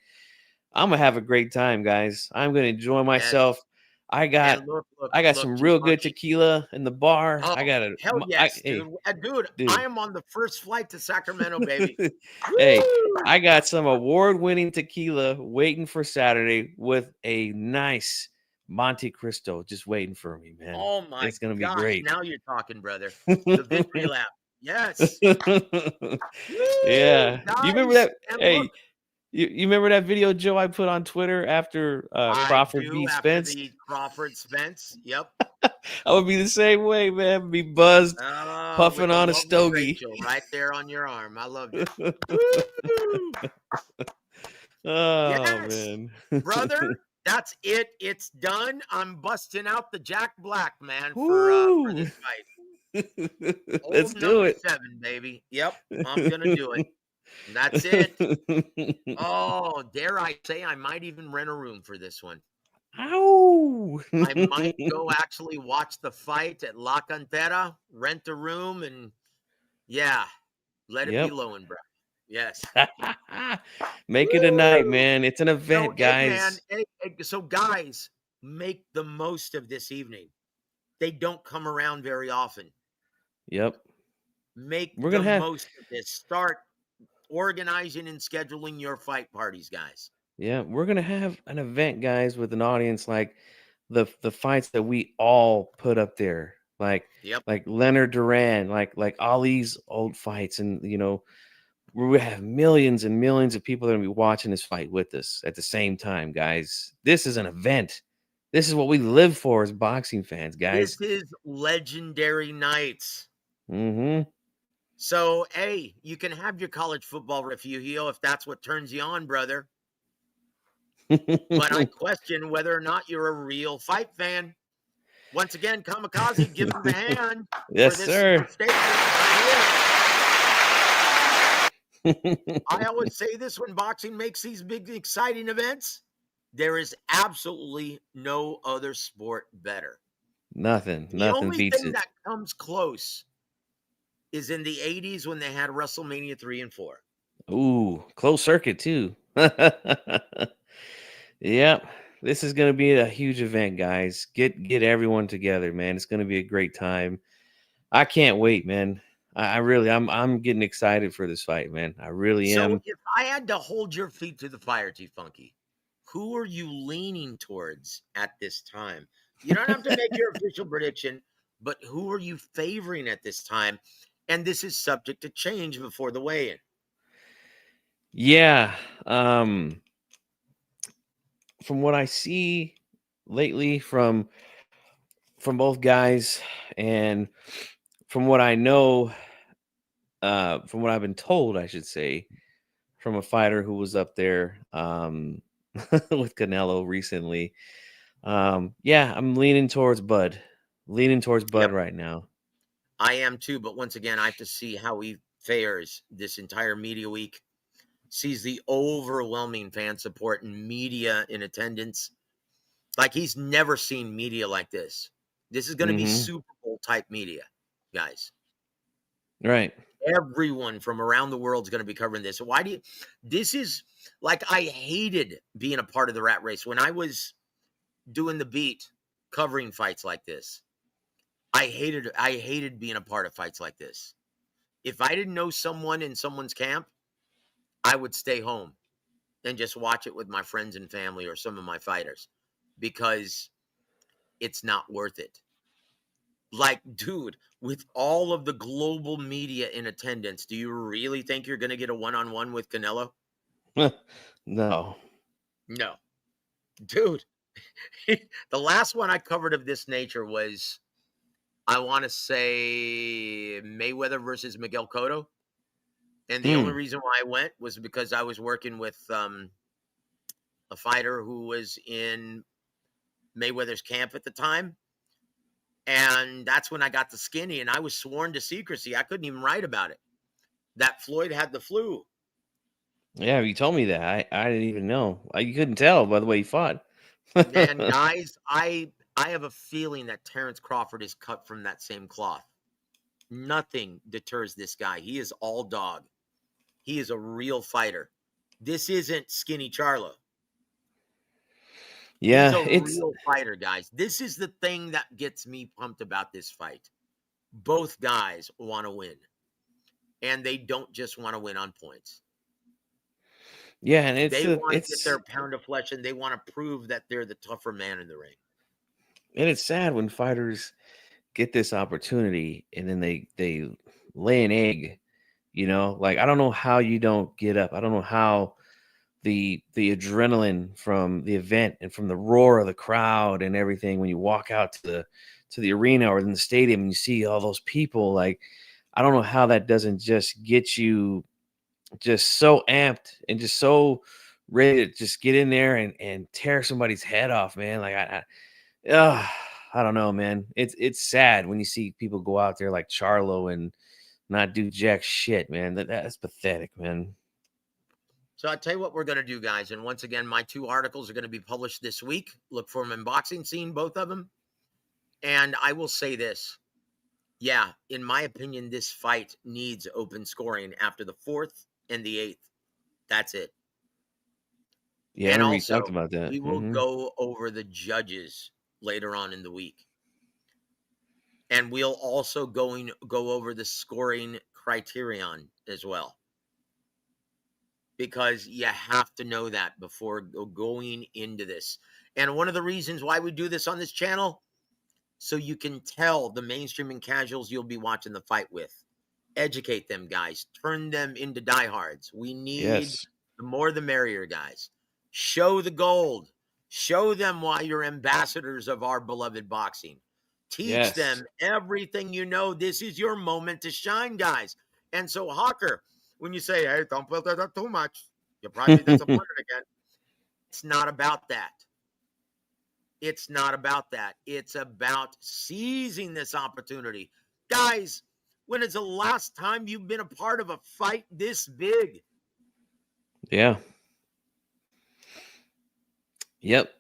I'm gonna have a great time, guys. I'm gonna enjoy myself. Yes. I got And look, look, I got look, some G real good Funky. tequila in the bar. I Oh, got a hell yes, hey, dude. Dude, I dude. am on the first flight to Sacramento, baby. Hey, Woo! I got some award-winning tequila waiting for Saturday with a nice Monte Cristo just waiting for me, man. Oh my It's gonna be gosh. great. Now you're talking, brother. The victory lap. Yes. Woo! Yeah. You remember Guys, that? and look, Hey, you remember that video, Joe, I put on Twitter after I Crawford do beat after Spence? the Crawford Spence. Yep. I would be the same way, man. Be buzzed, With puffing the on a lovely stogie. Rachel right there on your arm. I loved it. Woo! Oh Yes, man. brother. That's it. It's done. I'm busting out the Jack Black, man, for Woo! this fight. Let's Old do number it. 7, baby. Yep, I'm gonna do it. That's it. Oh, dare I say I might even rent a room for this one. Ow! I might go actually watch the fight at La Cantera, rent a room, and yeah, let it be Yep. Lowenbrow. Yes. Make it a night, Woo! man. It's an So, event, hey, man. guys. So, guys, make the most of this evening. They don't come around very often. Yep. Make We're the gonna have most of this. Start organizing and scheduling your fight parties, guys. Yeah, we're gonna have an event, guys, with an audience like the fights that we all put up there, Yep. like Leonard Duran, like Ali's old fights, and we have millions and millions of people that are gonna be watching this fight with us at the same time, guys. This is an event. This is what we live for as boxing fans, This guys. is legendary nights. Mm-hmm. So, hey, you can have your college football refugio if that's what turns you on, brother. But I question whether or not you're a real fight fan. Once again, Kamikaze, give him the hand for Yes, this sir. statement right here. I always say this when boxing makes these big, exciting events. There is absolutely no other sport better. The Nothing only beats thing it. that comes close is in the 80s when they had WrestleMania 3 and 4. Ooh, closed circuit too. Yep. This is gonna be a huge event, guys. Get everyone together, man. It's gonna be a great time. I can't wait, man. I really I'm getting excited for this fight, man. I really So am. if I had to hold your feet to the fire, G Funky, who are you leaning towards at this time? You don't have to make your official prediction, but who are you favoring at this time? And this is subject to change before the weigh-in. Yeah. From what I see lately from both guys and from what I know, from what I've been told, I should say, from a fighter who was up there with Canelo recently. Yeah, I'm leaning towards Bud. Leaning towards Bud Yep, right now. I am too. But once again, I have to see how he fares this entire media week. Sees the overwhelming fan support and media in attendance. Like he's never seen media like this. This is going to be Mm-hmm. Super Bowl type media, guys. Right. Everyone from around the world is going to be covering this. Why do you? This is like I hated being a part of the rat race when I was doing the beat covering fights like this. I hated being a part of fights like this. If I didn't know someone in someone's camp, I would stay home and just watch it with my friends and family or some of my fighters because it's not worth it. Like, dude, with all of the global media in attendance, do you really think you're going to get a one-on-one with Canelo? No. No. Dude, the last one I covered of this nature was, I want to say, Mayweather versus Miguel Cotto. And the only Mm. reason why I went was because I was working with a fighter who was in Mayweather's camp at the time. And that's when I got the skinny, and I was sworn to secrecy. I couldn't even write about it. That Floyd had the flu. Yeah, you told me that. I didn't even know. You couldn't tell by the way he fought. And guys, I have a feeling that Terrence Crawford is cut from that same cloth. Nothing deters this guy. He is all dog. He is a real fighter. This isn't skinny Charlo. He's Yeah, a it's real fighter, guys. This is the thing that gets me pumped about this fight. Both guys want to win. And they don't just want to win on points. yeah, and They want to get their pound of flesh, and they want to prove that they're the tougher man in the ring. and it's sad when fighters get this opportunity and then they lay an egg, like I don't know how you don't get up. I don't know how the adrenaline from the event and from the roar of the crowd and everything when you walk out to the arena or in the stadium and you see all those people, like I don't know how that doesn't just get you just so amped and just so ready to just get in there and tear somebody's head off, man. Like I don't know, man. It's sad when you see people go out there like Charlo and not do jack shit, man. That's pathetic, man. So I'll tell you what we're going to do, guys. And once again, my 2 articles are going to be published this week. Look for them in Boxing Scene, both of them. And I will say this. Yeah, in my opinion, this fight needs open scoring after the 4th and the 8th. That's it. Yeah, I And remember you talked also, about that. we will go over the judges later on in the week. And we'll also go over the scoring criterion as well. Because you have to know that before going into this. And one of the reasons why we do this on this channel, so you can tell the mainstream and casuals you'll be watching the fight with. Educate them, guys. Turn them into diehards. We need Yes. the more the merrier, guys. Show the gold. Show them why you're ambassadors of our beloved boxing. Teach Yes. them everything you know. This is your moment to shine, guys. And so, Hawker, when you say, hey, don't filter that too much, you'll probably be disappointed again. It's not about that. It's not about that. It's about seizing this opportunity. Guys, when is the last time you've been a part of a fight this big? Yeah. Yep.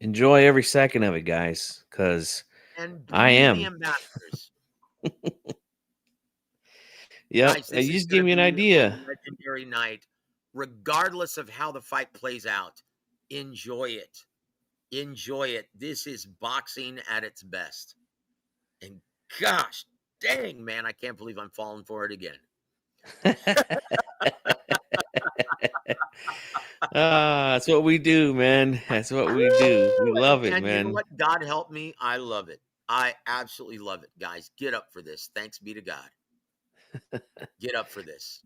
Enjoy every second of it, guys, because And I be the am. ambassadors. Yep. Guys, You this is just going gave to me an be a idea. legendary night. Regardless of how the fight plays out, enjoy it. Enjoy it. This is boxing at its best. And gosh, dang, man, I can't believe I'm falling for it again. That's what we do, man. That's what we do. We love it, And you know man. what? God help me. I love it. I absolutely love it, guys. Get up for this. Thanks be to God. Get up for this.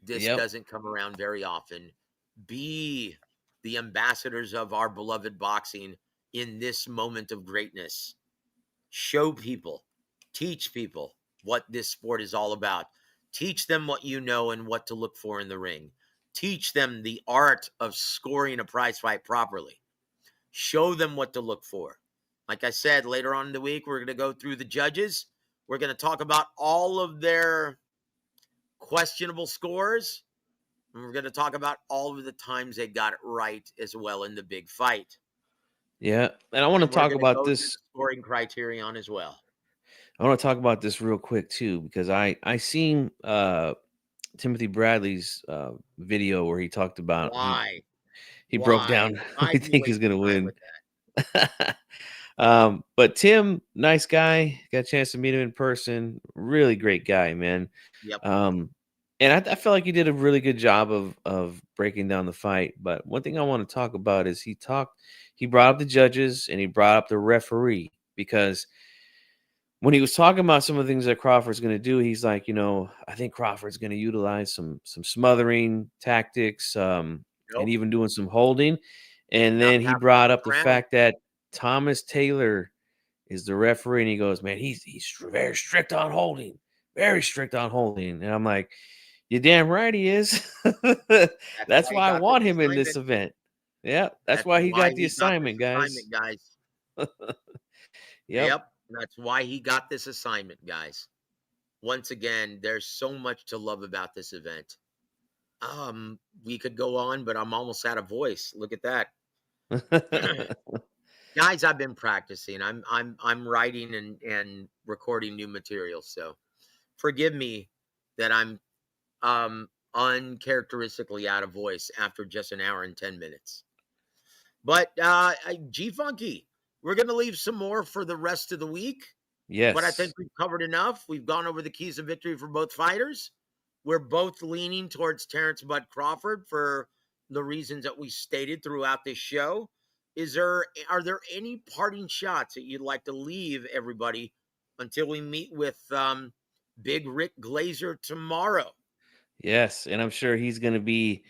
This Yep. doesn't come around very often. Be the ambassadors of our beloved boxing in this moment of greatness. Show people, teach people what this sport is all about. Teach them what you know and what to look for in the ring. Teach them the art of scoring a prize fight properly. Show them what to look for. Like I said, later on in the week, we're going to go through the judges. We're going to talk about all of their questionable scores. And we're going to talk about all of the times they got it right as well in the big fight. Yeah. And I want to And we're talk going to about go through the this. scoring criterion as well. I want to talk about this real quick too, because I seen Timothy Bradley's video where he talked about Why? he broke Why? down who Why he do you think is waste your gonna time win. with that? But Tim, nice guy, got a chance to meet him in person. Really great guy, man. Yep. And I feel like he did a really good job of breaking down the fight. But one thing I want to talk about is he brought up the judges and he brought up the referee, because when he was talking about some of the things that Crawford's going to do, he's like, I think Crawford's going to utilize some smothering tactics, and Nope. even doing some holding. And Not then he passing brought out up the ground. fact that Thomas Taylor is the referee, and he goes, "Man, he's very strict on holding, very strict on holding." And I'm like, "You're damn right he is." That's That's why he why I got this want him in this assignment. event. Yeah, that's That's why he why got the he got this assignment, guys. assignment, guys. Yep. Yep. That's why he got this assignment, guys. Once again, there's so much to love about this event. We could go on, but I'm almost out of voice. Look at that. Guys, I've been practicing. I'm writing and recording new material. So forgive me that I'm uncharacteristically out of voice after just an hour and 10 minutes. But G Funky, we're gonna leave some more for the rest of the week. But I think Yes. we've covered enough. We've gone over the keys of victory for both fighters. We're both leaning towards Terrence Bud Crawford for the reasons that we stated throughout this show. Are there any parting shots that you'd like to leave everybody until we meet with Big Rick Glazer tomorrow? Yes, and I'm sure he's going to be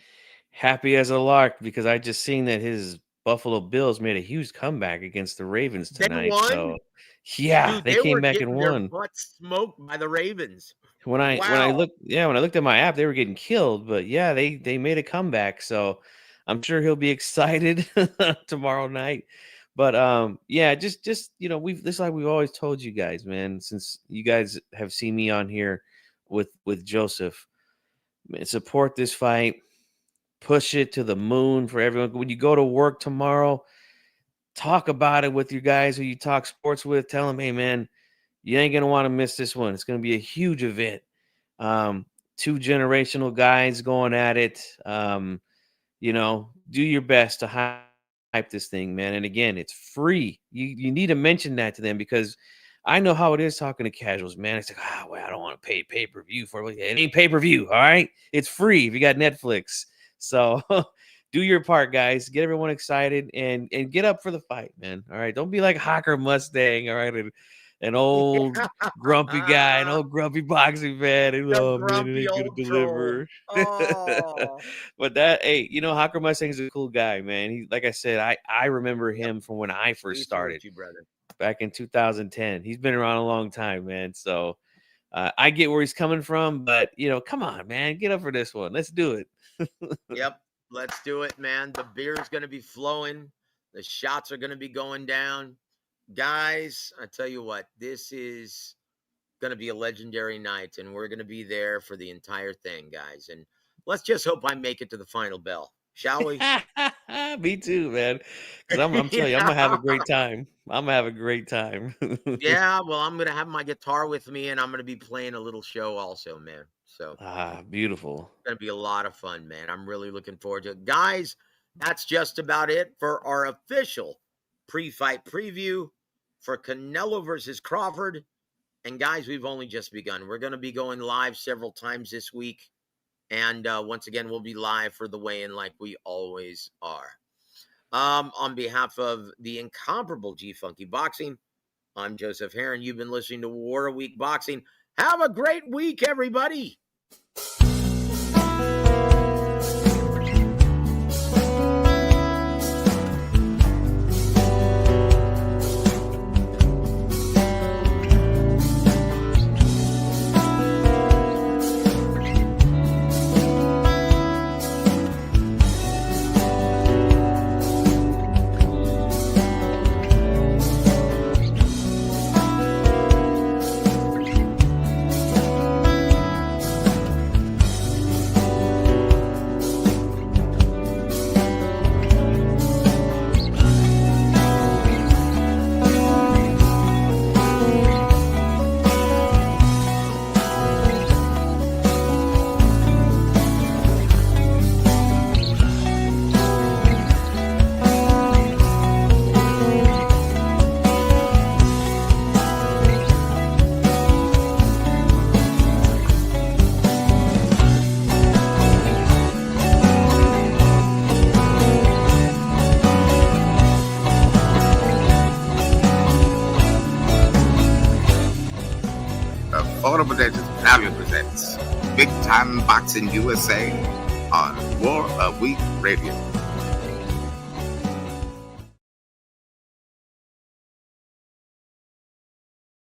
happy as a lark because I just seen that his Buffalo Bills made a huge comeback against the Ravens They tonight. won? So, yeah, Dude, they they came were back and getting their won. butts smoked by the Ravens. When I Wow. looked at my app, they were getting killed, but yeah, they made a comeback. So, I'm sure he'll be excited tomorrow night. But yeah, just we've this is like we've always told you guys, man, since you guys have seen me on here with Joseph. Man, support this fight. Push it to the moon for everyone. When you go to work tomorrow, talk about it with your guys who you talk sports with. Tell them, hey, man, you ain't going to want to miss this one. It's going to be a huge event. Two generational guys going at it. Do your best to hype this thing, man. And again, it's free. You need to mention that to them because I know how it is talking to casuals, man. It's like, well, I don't want to pay pay-per-view for it. It ain't pay-per-view, all right? It's free if you got Netflix. So do your part, guys. Get everyone excited and get up for the fight, man. All right. Don't be like Hawker Mustang, all right? And an old grumpy guy, an old grumpy boxing fan. And, The oh man, it grumpy ain't gonna old troll. deliver. Oh, But Hawker Mustang's a cool guy, man. He, like I said, I remember yep. him from when I first We started salute you, brother. back in 2010. He's been around a long time, man. So I get where he's coming from, but come on, man, get up for this one. Let's do it. Yep. Let's do it, man. The beer's going to be flowing. The shots are going to be going down. Guys, I tell you what, this is going to be a legendary night, and we're going to be there for the entire thing, guys. And let's just hope I make it to the final bell, shall we? Me too, man. Because I'm telling you, I'm gonna have a great time. I'm gonna have a great time. Yeah, well, I'm going to have my guitar with me, and I'm going to be playing a little show also, man. So Beautiful. it's going to be a lot of fun, man. I'm really looking forward to it. Guys, that's just about it for our official pre-fight preview for Canelo versus Crawford. And guys, we've only just begun. We're going to be going live several times this week. And once again, we'll be live for the weigh-in like we always are. On behalf of the incomparable G Funky Boxing, I'm Joseph Heron. You've been listening to War Week Boxing. Have a great week, everybody. Affordable Digits proudly presents Big Time Boxing USA on War a Week Radio.